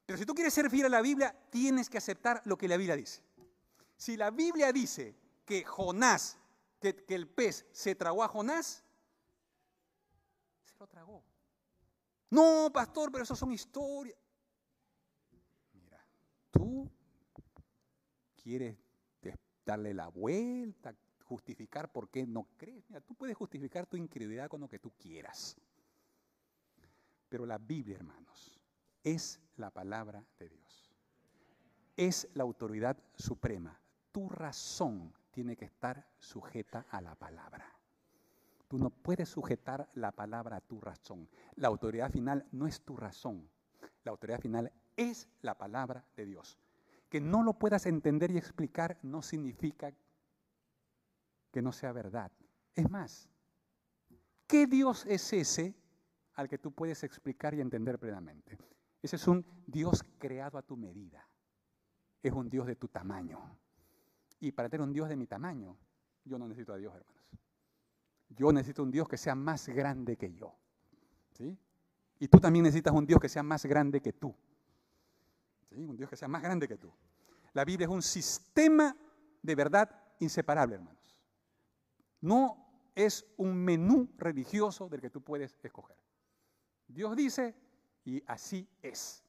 Pero si tú quieres ser fiel a la Biblia, tienes que aceptar lo que la Biblia dice. Si la Biblia dice que Jonás, que el pez se tragó a Jonás, se lo tragó. No, pastor, pero eso son historias. Mira, tú quieres darle la vuelta, justificar por qué no crees. Mira, tú puedes justificar tu incredulidad con lo que tú quieras. Pero la Biblia, hermanos, es la palabra de Dios. Es la autoridad suprema. Tu razón tiene que estar sujeta a la palabra. Tú no puedes sujetar la palabra a tu razón. La autoridad final no es tu razón. La autoridad final es la palabra de Dios. Que no lo puedas entender y explicar no significa que no sea verdad. Es más, ¿qué Dios es ese al que tú puedes explicar y entender plenamente? Ese es un Dios creado a tu medida. Es un Dios de tu tamaño. Y para tener un Dios de mi tamaño, yo no necesito a Dios, hermanos. Yo necesito un Dios que sea más grande que yo. ¿Sí? Y tú también necesitas un Dios que sea más grande que tú. ¿Sí? Un Dios que sea más grande que tú. La Biblia es un sistema de verdad inseparable, hermanos. No es un menú religioso del que tú puedes escoger. Dios dice, y así es.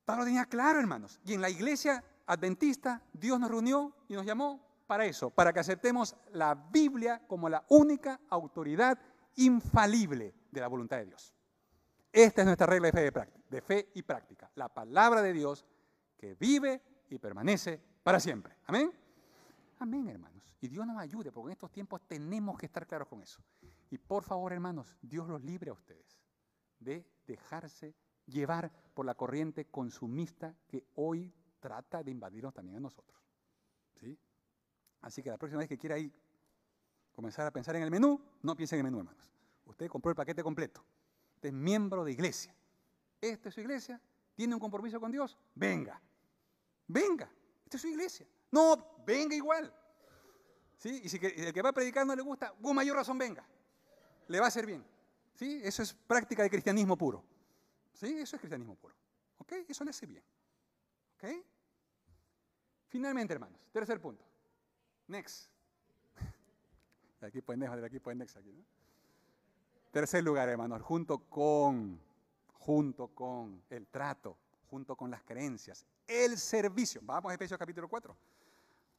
Pablo tenía claro, hermanos. Y en la iglesia adventista, Dios nos reunió y nos llamó para eso, para que aceptemos la Biblia como la única autoridad infalible de la voluntad de Dios. Esta es nuestra regla de fe y práctica. La palabra de Dios que vive y permanece para siempre. Amén. Amén, hermanos. Y Dios nos ayude, porque en estos tiempos tenemos que estar claros con eso. Y por favor, hermanos, Dios los libre a ustedes de dejarse llevar por la corriente consumista que hoy trata de invadirnos también a nosotros. ¿Sí? Así que la próxima vez que quiera ir comenzar a pensar en el menú, no piense en el menú, hermanos. Usted compró el paquete completo. Usted es miembro de iglesia. Esta es su iglesia. ¿Tiene un compromiso con Dios? Venga. Venga. Esta es su iglesia. No, venga igual. ¿Sí? Y si el que va a predicar no le gusta, con mayor razón venga. Le va a hacer bien. ¿Sí? Eso es práctica de cristianismo puro. ¿Sí? Eso es cristianismo puro. ¿Ok? Eso le hace bien. ¿Ok? Finalmente, hermanos, tercer punto. Next. De aquí pues next aquí, ¿no? Tercer lugar, hermanos, junto con el trato, junto con las creencias, el servicio. Vamos a Efesios capítulo 4.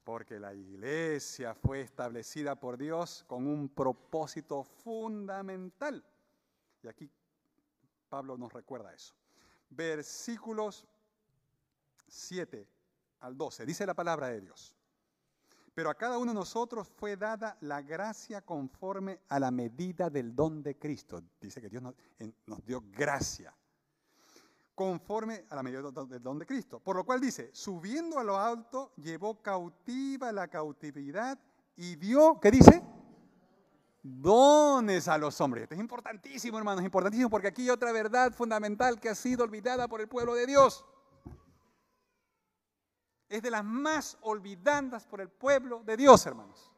Porque la iglesia fue establecida por Dios con un propósito fundamental. Y aquí Pablo nos recuerda eso. Versículos 7 al 12. Dice la palabra de Dios. Pero a cada uno de nosotros fue dada la gracia conforme a la medida del don de Cristo. Dice que Dios nos dio gracia. Conforme a la medida del don de Cristo. Por lo cual dice, subiendo a lo alto, llevó cautiva la cautividad y dio, ¿qué dice? Dones a los hombres. Esto es importantísimo, hermanos, importantísimo, porque aquí hay otra verdad fundamental que ha sido olvidada por el pueblo de Dios. Es de las más olvidadas por el pueblo de Dios, hermanos.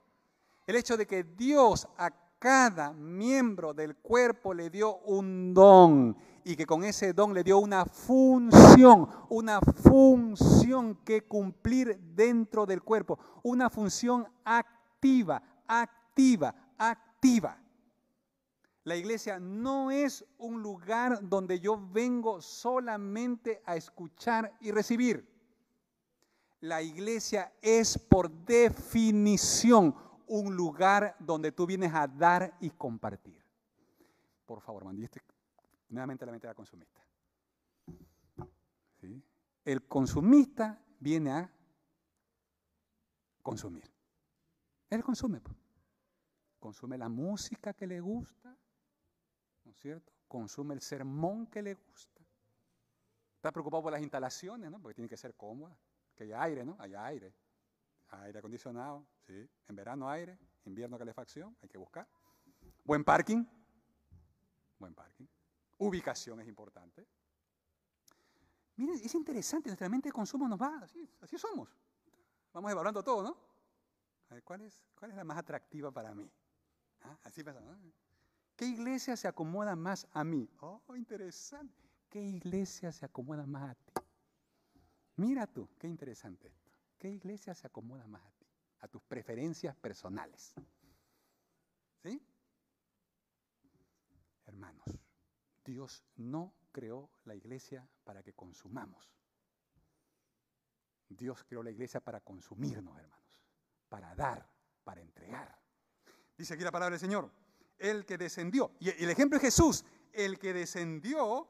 El hecho de que Dios a cada miembro del cuerpo le dio un don y que con ese don le dio una función que cumplir dentro del cuerpo, una función activa. La iglesia no es un lugar donde yo vengo solamente a escuchar y recibir. La iglesia es por definición un lugar donde tú vienes a dar y compartir. Por favor, hermano, y nuevamente la mente de la consumista. ¿Sí? El consumista viene a consumir. Él consume. Consume la música que le gusta, ¿no es cierto? Consume el sermón que le gusta. Está preocupado por las instalaciones, ¿no? Porque tienen que ser cómodas. Que haya aire, ¿no? Haya aire. Aire acondicionado, sí. En verano aire, invierno calefacción, hay que buscar. Buen parking. Ubicación es importante. Miren, es interesante, nuestra mente de consumo nos va, así somos. Vamos evaluando todo, ¿no? A ver, ¿cuál es la más atractiva para mí? Así pasa, ¿no? ¿Qué iglesia se acomoda más a mí? Oh, interesante. ¿Qué iglesia se acomoda más a ti? Mira tú, qué interesante esto. ¿Qué iglesia se acomoda más a ti? A tus preferencias personales. ¿Sí? Hermanos, Dios no creó la iglesia para que consumamos. Dios creó la iglesia para consumirnos, hermanos. Para dar, para entregar. Dice aquí la palabra del Señor. El que descendió, y el ejemplo es Jesús, el que descendió,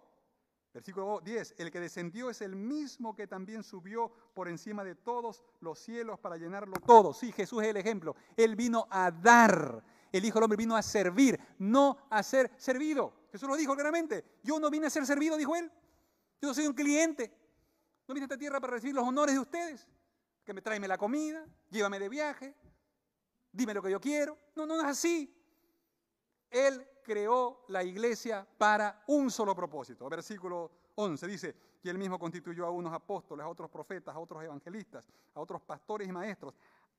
versículo 10, el que descendió es el mismo que también subió por encima de todos los cielos para llenarlo todo. Sí, Jesús es el ejemplo. Él vino a dar. El Hijo del Hombre vino a servir, no a ser servido. Jesús lo dijo claramente. Yo no vine a ser servido, dijo Él. Yo no soy un cliente. No vine a esta tierra para recibir los honores de ustedes. Que me tráeme la comida, llévame de viaje, dime lo que yo quiero. No es así. Él creó la iglesia para un solo propósito. Versículo 11 dice, y Él mismo constituyó a unos apóstoles, a otros profetas, a otros evangelistas, a otros pastores y maestros,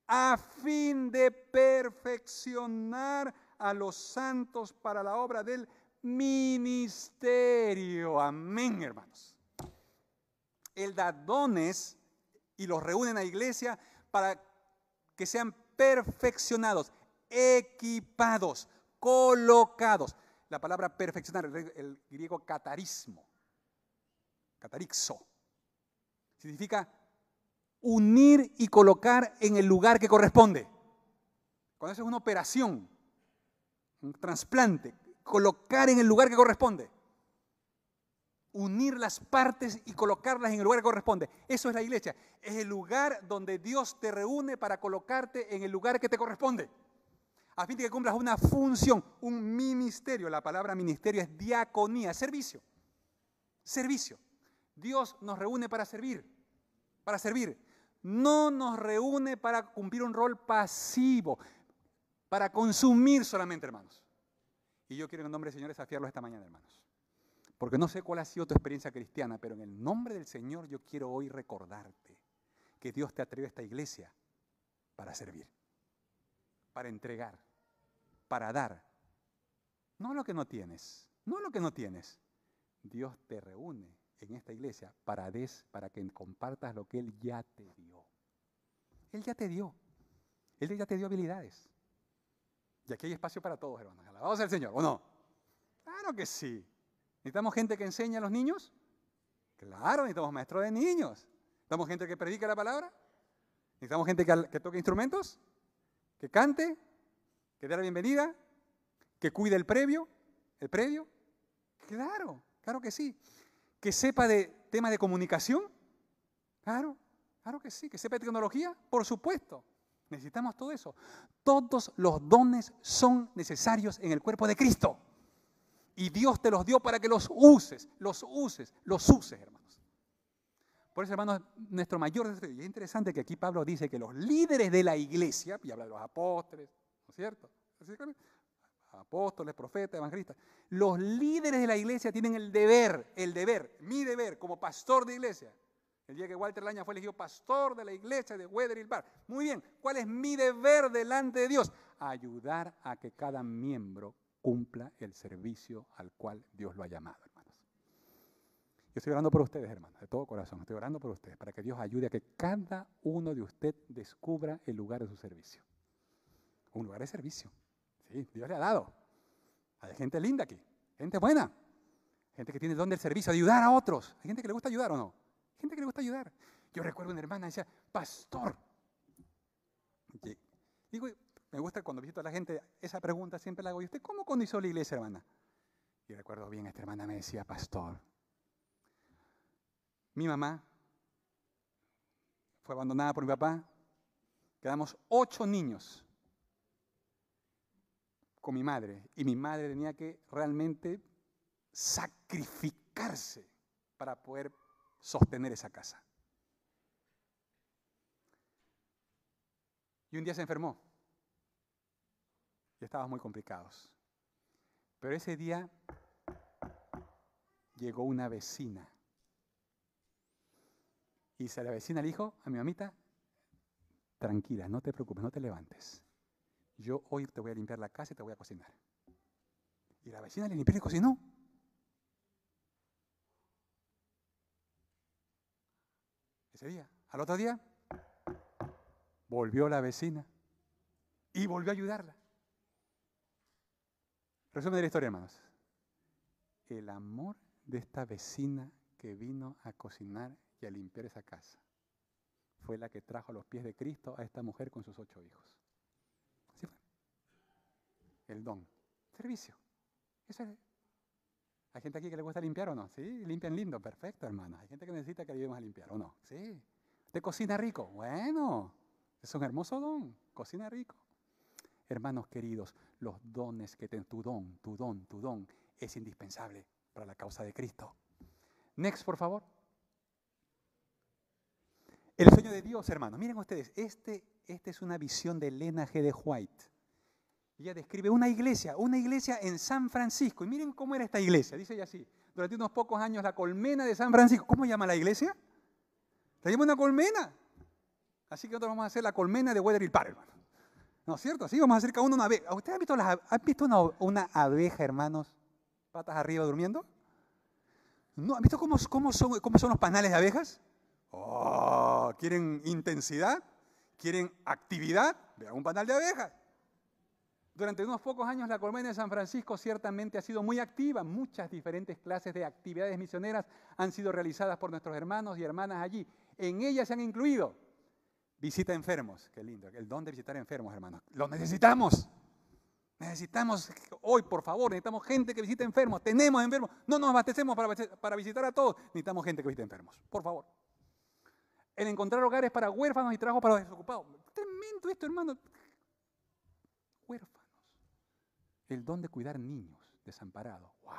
a fin de perfeccionar a los santos para la obra del ministerio. Amén, hermanos. Él da dones y los reúne en la iglesia para que sean perfeccionados, equipados, colocados. La palabra perfeccionar, el griego catarixo, significa unir y colocar en el lugar que corresponde. Cuando eso es una operación, un trasplante, colocar en el lugar que corresponde. Unir las partes y colocarlas en el lugar que corresponde. Eso es la iglesia. Es el lugar donde Dios te reúne para colocarte en el lugar que te corresponde. A fin de que cumplas una función, un ministerio. La palabra ministerio es diaconía, servicio. Servicio. Dios nos reúne para servir. Para servir. No nos reúne para cumplir un rol pasivo, para consumir solamente, hermanos. Y yo quiero en el nombre del Señor desafiarlos esta mañana, hermanos. Porque no sé cuál ha sido tu experiencia cristiana, pero en el nombre del Señor yo quiero hoy recordarte que Dios te ha traído a esta iglesia para servir, para entregar, para dar. No lo que no tienes, no lo que no tienes. Dios te reúne en esta iglesia para que compartas lo que Él ya te dio. Él ya te dio. Él ya te dio habilidades. Y aquí hay espacio para todos, hermanos. Alabado sea el Señor, ¿o no? Claro que sí. ¿Necesitamos gente que enseñe a los niños? Claro, necesitamos maestros de niños. ¿Necesitamos gente que predique la palabra? ¿Necesitamos gente que toque instrumentos? ¿Que cante? ¿Que dé la bienvenida? ¿Que cuide el predio? Claro, claro que sí. ¿Que sepa de temas de comunicación? Claro que sí. ¿Que sepa de tecnología? Por supuesto. Necesitamos todo eso. Todos los dones son necesarios en el cuerpo de Cristo. Y Dios te los dio para que los uses, hermanos. Por eso, hermanos, nuestro mayor desafío, y es interesante que aquí Pablo dice que los líderes de la iglesia, y habla de los apóstoles, ¿no es cierto? Apóstoles, profetas, evangelistas. Los líderes de la iglesia tienen el deber, mi deber como pastor de iglesia, El día que Walter Laña fue elegido pastor de la iglesia de Weatherill Park. Muy bien, ¿cuál es mi deber delante de Dios? Ayudar a que cada miembro cumpla el servicio al cual Dios lo ha llamado, hermanos. Yo estoy orando por ustedes, hermanos, de todo corazón. Estoy orando por ustedes para que Dios ayude a que cada uno de ustedes descubra el lugar de su servicio. Un lugar de servicio. Sí, Dios le ha dado. Hay gente linda aquí, gente buena, gente que tiene el don del servicio, de ayudar a otros. Hay gente que le gusta ayudar o no. Gente que le gusta ayudar. Yo recuerdo una hermana que decía, pastor. Digo, me gusta cuando visito a la gente, esa pregunta siempre la hago. ¿Y usted cómo condició la iglesia, hermana? Y recuerdo bien, esta hermana me decía, pastor, mi mamá fue abandonada por mi papá. Quedamos 8 niños con mi madre. Y mi madre tenía que realmente sacrificarse para poder sostener esa casa. Y un día se enfermó. Y estábamos muy complicados. Pero ese día llegó una vecina. Y la vecina le dijo a mi mamita, tranquila, no te preocupes, no te levantes. Yo hoy te voy a limpiar la casa y te voy a cocinar. Y la vecina le limpió y le cocinó. Ese día. Al otro día, volvió la vecina y volvió a ayudarla. Resumen de la historia, hermanos. El amor de esta vecina que vino a cocinar y a limpiar esa casa fue la que trajo a los pies de Cristo a esta mujer con sus 8 hijos. Así fue. El don. Servicio. Eso es. ¿Hay gente aquí que le gusta limpiar o no? Sí, limpian lindo, perfecto, hermano. Hay gente que necesita que le ayudemos a limpiar, ¿o no? Sí. ¿Usted cocina rico? Bueno, es un hermoso don, cocina rico. Hermanos queridos, los dones que tu don es indispensable para la causa de Cristo. Next, por favor. El sueño de Dios, hermanos. Miren ustedes, este es una visión de Elena G. de White. Ella describe una iglesia en San Francisco. Y miren cómo era esta iglesia. Dice ella así, durante unos pocos años la colmena de San Francisco. ¿Cómo llama la iglesia? La llama una colmena. Así que nosotros vamos a hacer la colmena de Weatherill Park, hermano. ¿No es cierto? Así vamos a hacer cada uno una abeja. ¿Ustedes han visto una abeja, hermanos, patas arriba durmiendo? ¿No? ¿Han visto cómo son los panales de abejas? Oh, ¿quieren intensidad? ¿Quieren actividad? Vean un panal de abejas. Durante unos pocos años la colmena de San Francisco ciertamente ha sido muy activa. Muchas diferentes clases de actividades misioneras han sido realizadas por nuestros hermanos y hermanas allí. En ellas se han incluido visita a enfermos. Qué lindo, el don de visitar enfermos, hermanos. Lo necesitamos. Necesitamos, hoy por favor, necesitamos gente que visite enfermos. Tenemos enfermos. No nos abastecemos para visitar a todos. Necesitamos gente que visite enfermos, por favor. El encontrar hogares para huérfanos y trabajo para los desocupados. Tremendo esto, hermano. Huérfanos. El don de cuidar niños desamparados. ¡Wow!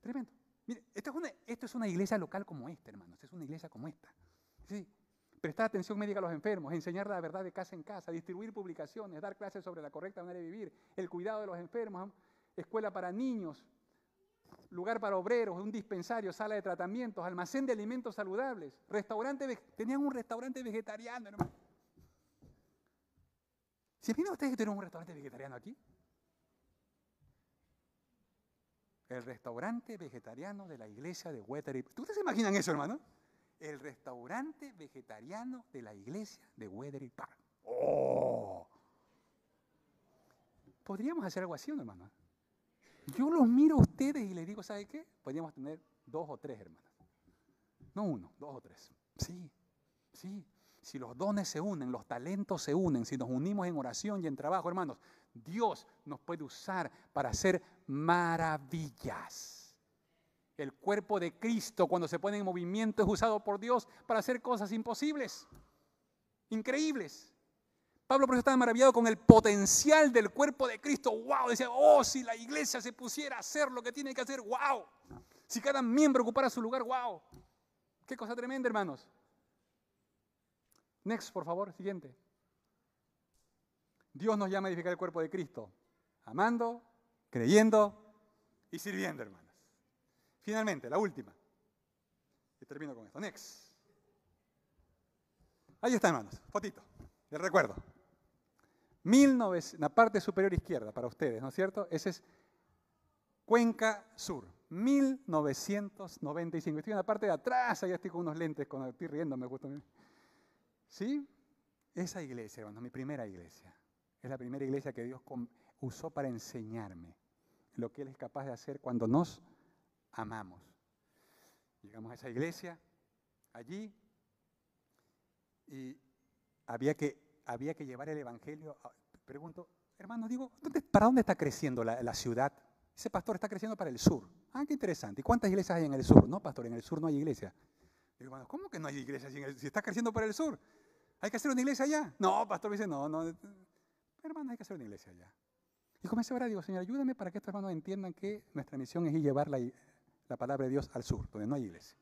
Tremendo. Mire, esto es una iglesia local como esta, hermanos. Es una iglesia como esta. Sí. Prestar atención médica a los enfermos, enseñar la verdad de casa en casa, distribuir publicaciones, dar clases sobre la correcta manera de vivir, el cuidado de los enfermos, escuela para niños, lugar para obreros, un dispensario, sala de tratamientos, almacén de alimentos saludables, tenían un restaurante vegetariano, hermano. ¿Se imaginan ustedes que tienen un restaurante vegetariano aquí? El restaurante vegetariano de la iglesia de Weatherill. ¿Ustedes se imaginan eso, hermano? El restaurante vegetariano de la iglesia de Weatherill Park. ¡Oh! ¿Podríamos hacer algo así, ¿no, hermano? Yo los miro a ustedes y les digo, ¿sabe qué? Podríamos tener 2 o 3, hermanos. No 1, 2 o 3. Sí, sí. Si los dones se unen, los talentos se unen, si nos unimos en oración y en trabajo, hermanos, Dios nos puede usar para hacer maravillas. El cuerpo de Cristo, cuando se pone en movimiento, es usado por Dios para hacer cosas imposibles, increíbles. Pablo por eso estaba maravillado con el potencial del cuerpo de Cristo. ¡Wow! Decía, oh, si la iglesia se pusiera a hacer lo que tiene que hacer, ¡wow! Si cada miembro ocupara su lugar, ¡wow! ¡Qué cosa tremenda, hermanos! Next, por favor, siguiente. Dios nos llama a edificar el cuerpo de Cristo, amando, creyendo y sirviendo, hermanos. Finalmente, la última. Y termino con esto. Next. Ahí está, hermanos, fotito, del recuerdo. La parte superior izquierda para ustedes, ¿no es cierto? Ese es Cuenca Sur, 1995. Estoy en la parte de atrás, allá estoy con unos lentes, cuando estoy riéndome justamente. ¿Sí? Esa iglesia, hermanos, mi primera iglesia. Es la primera iglesia que Dios usó para enseñarme lo que Él es capaz de hacer cuando nos amamos. Llegamos a esa iglesia, allí, y había que llevar el evangelio. Pregunto, hermano, digo, ¿para dónde está creciendo la ciudad? Ese pastor está creciendo para el sur. Ah, qué interesante. ¿Y cuántas iglesias hay en el sur? No, pastor, en el sur no hay iglesia. Digo, hermano, ¿cómo que no hay iglesia si está creciendo para el sur? ¿Hay que hacer una iglesia allá? No, pastor, me dice, no. Hermano, hay que hacer una iglesia allá. Y comencé a orar, digo, Señor, ayúdame para que estos hermanos entiendan que nuestra misión es ir llevar la palabra de Dios al sur, donde no hay iglesia.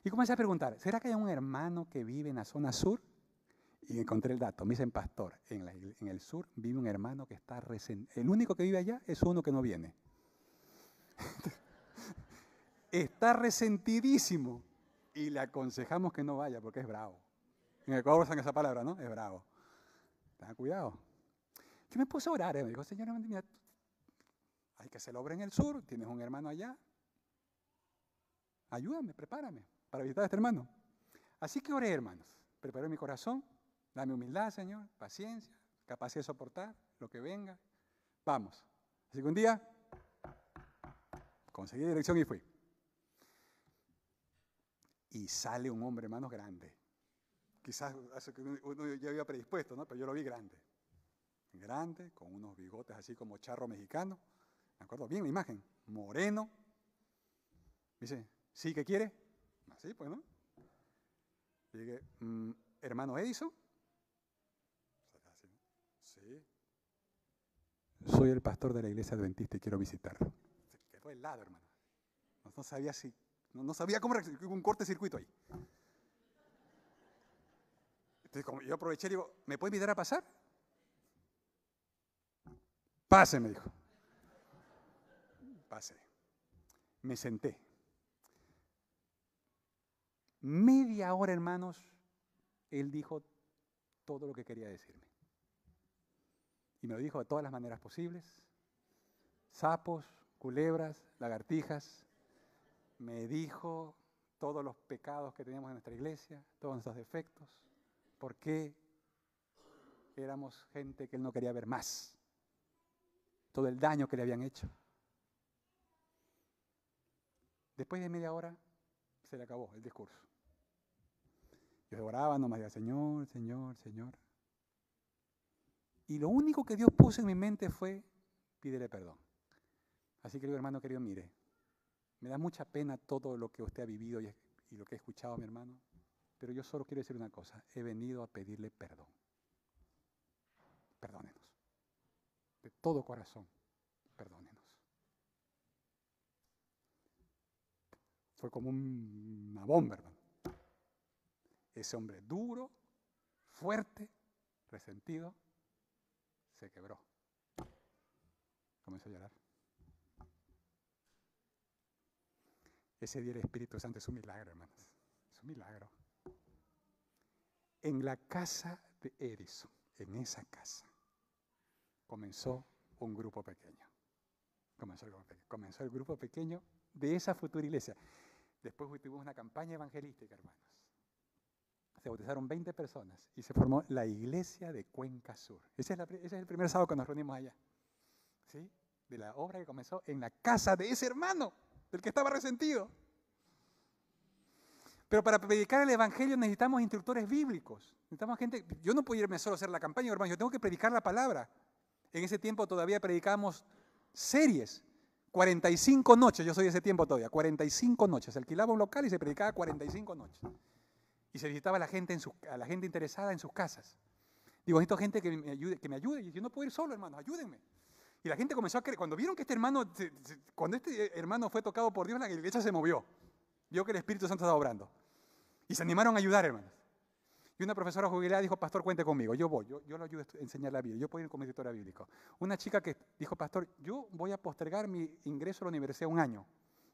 Y comencé a preguntar, ¿será que hay un hermano que vive en la zona sur? Y encontré el dato, me dicen, pastor, en el sur vive un hermano que está resentido. El único que vive allá es uno que no viene. Está resentidísimo. Y le aconsejamos que no vaya porque es bravo. En el Ecuador usan esa palabra, ¿no? Es bravo. Tengan cuidado. Yo me puse a orar, me dijo, Señor, mira, hay que hacer la obra en el sur, tienes un hermano allá. Ayúdame, prepárame para visitar a este hermano. Así que oré, hermanos. Preparé mi corazón. Dame humildad, Señor, paciencia, capacidad de soportar lo que venga. Vamos. Así que un día conseguí dirección y fui. Y sale un hombre, hermanos, grande. Quizás uno ya había predispuesto, ¿no? Pero yo lo vi grande. Grande, con unos bigotes así como charro mexicano. Me acuerdo bien la imagen. Moreno. Dice, ¿sí qué quiere? Así pues, ¿no? Y dije, hermano Edison. Sí. Soy el pastor de la iglesia adventista y quiero visitarlo. Se quedó helado, hermano. No sabía cómo reaccionar, un cortocircuito ahí. Entonces, como yo aproveché y digo, ¿me puede invitar a pasar? Pase, me dijo. Pase. Me senté. Media hora, hermanos, él dijo todo lo que quería decirme. Y me lo dijo de todas las maneras posibles. Sapos, culebras, lagartijas. Me dijo todos los pecados que teníamos en nuestra iglesia, todos nuestros defectos. ¿Por qué éramos gente que él no quería ver más? Todo el daño que le habían hecho. Después de media hora se le acabó el discurso. Yo oraba nomás, decía, Señor, Señor, Señor. Y lo único que Dios puso en mi mente fue, pídele perdón. Así que, hermano querido, mire, me da mucha pena todo lo que usted ha vivido y lo que he escuchado, mi hermano, pero yo solo quiero decir una cosa, he venido a pedirle perdón. Perdónenos. De todo corazón, perdónenos. Fue como una bomba, hermano. Ese hombre duro, fuerte, resentido, se quebró. Comenzó a llorar. Ese día el Espíritu Santo es un milagro, hermanos. Es un milagro. En la casa de Edison, en esa casa, comenzó un grupo pequeño. Comenzó el grupo pequeño de esa futura iglesia. Después tuvimos una campaña evangelística, hermanos. Se bautizaron 20 personas y se formó la iglesia de Cuenca Sur. Ese es el primer sábado que nos reunimos allá. ¿Sí? De la obra que comenzó en la casa de ese hermano, del que estaba resentido. Pero para predicar el evangelio necesitamos instructores bíblicos. Necesitamos gente. Yo no puedo irme solo a hacer la campaña, hermano. Yo tengo que predicar la palabra. En ese tiempo todavía predicábamos series. 45 noches, yo soy de ese tiempo todavía. 45 noches. Se alquilaba un local y se predicaba 45 noches. Y se visitaba a la gente interesada en sus casas. Digo, necesito gente que me ayude. Y yo no puedo ir solo, hermanos, ayúdenme. Y la gente comenzó a creer. Cuando vieron que cuando este hermano fue tocado por Dios, la iglesia se movió. Vio que el Espíritu Santo estaba obrando. Y se animaron a ayudar, hermanos. Y una profesora jubilada dijo, pastor, cuente conmigo. Yo voy, yo lo ayudo a enseñar la Biblia. Yo puedo ir como escritora bíblico. Una chica que dijo, pastor, yo voy a postergar mi ingreso a la universidad un año.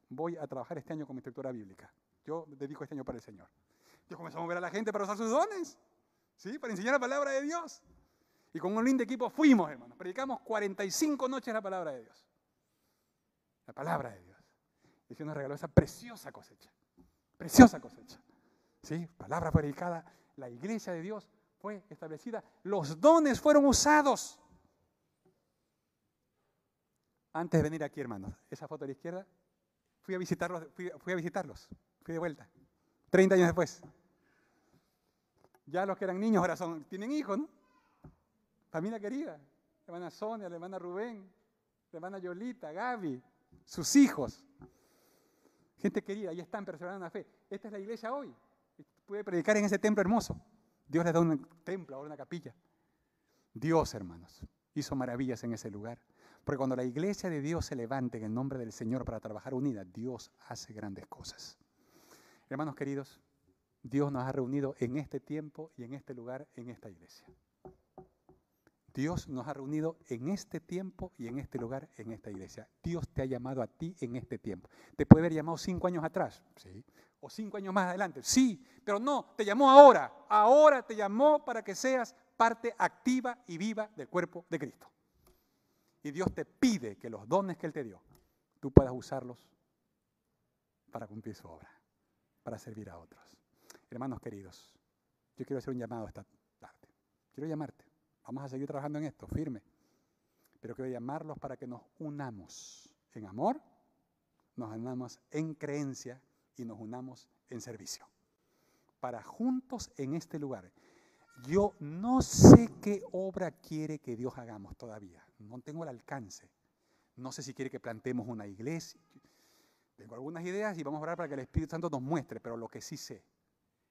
Voy a trabajar este año como instructora bíblica. Yo dedico este año para el Señor. Dios comenzó a mover a la gente para usar sus dones, ¿sí? Para enseñar la palabra de Dios. Y con un lindo equipo fuimos, hermanos. Predicamos 45 noches la palabra de Dios. La palabra de Dios. Y Dios nos regaló esa preciosa cosecha. Preciosa cosecha. ¿Sí? Palabra predicada. La iglesia de Dios fue establecida. Los dones fueron usados. Antes de venir aquí, hermanos, esa foto a la izquierda, fui a visitarlos. Fui de vuelta. 30 años después. Ya los que eran niños ahora tienen hijos, ¿no? Familia querida. La hermana Sonia, la hermana Rubén, la hermana Yolita, Gaby, sus hijos. Gente querida, ahí están perseverando en la fe. Esta es la iglesia hoy. Puede predicar en ese templo hermoso. Dios les da un templo, ahora una capilla. Dios, hermanos, hizo maravillas en ese lugar. Porque cuando la iglesia de Dios se levante en el nombre del Señor para trabajar unida, Dios hace grandes cosas. Hermanos queridos, Dios nos ha reunido en este tiempo y en este lugar, en esta iglesia. Dios nos ha reunido en este tiempo y en este lugar, en esta iglesia. Dios te ha llamado a ti en este tiempo. Te puede haber llamado 5 años atrás, sí, o 5 años más adelante, sí, pero no, te llamó ahora. Ahora te llamó para que seas parte activa y viva del cuerpo de Cristo. Y Dios te pide que los dones que Él te dio, tú puedas usarlos para cumplir su obra, para servir a otros. Hermanos queridos, yo quiero hacer un llamado esta tarde. Quiero llamarte. Vamos a seguir trabajando en esto, firme. Pero quiero llamarlos para que nos unamos en amor, nos unamos en creencia y nos unamos en servicio. Para juntos en este lugar. Yo no sé qué obra quiere que Dios hagamos todavía. No tengo el alcance. No sé si quiere que plantemos una iglesia. Tengo algunas ideas y vamos a orar para que el Espíritu Santo nos muestre. Pero lo que sí sé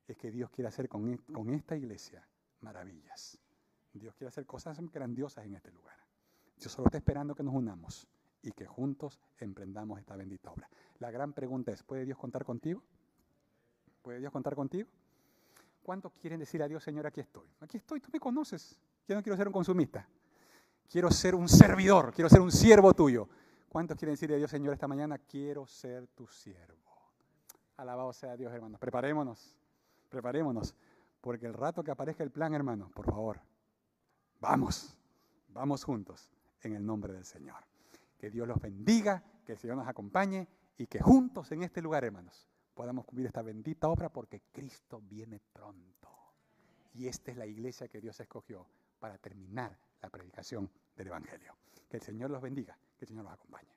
es que Dios quiere hacer con esta iglesia maravillas. Dios quiere hacer cosas grandiosas en este lugar. Dios solo está esperando que nos unamos y que juntos emprendamos esta bendita obra. La gran pregunta es, ¿puede Dios contar contigo? ¿Puede Dios contar contigo? ¿Cuántos quieren decir a Dios, Señor, aquí estoy? Aquí estoy, tú me conoces. Yo no quiero ser un consumista. Quiero ser un servidor, quiero ser un siervo tuyo. ¿Cuántos quieren decir a Dios, Señor, esta mañana? Quiero ser tu siervo. Alabado sea Dios, hermanos. Preparémonos, porque el rato que aparezca el plan, hermanos, por favor, vamos juntos en el nombre del Señor. Que Dios los bendiga, que el Señor nos acompañe y que juntos en este lugar, hermanos, podamos cumplir esta bendita obra porque Cristo viene pronto. Y esta es la iglesia que Dios escogió para terminar la predicación del Evangelio. Que el Señor los bendiga, que el Señor los acompañe.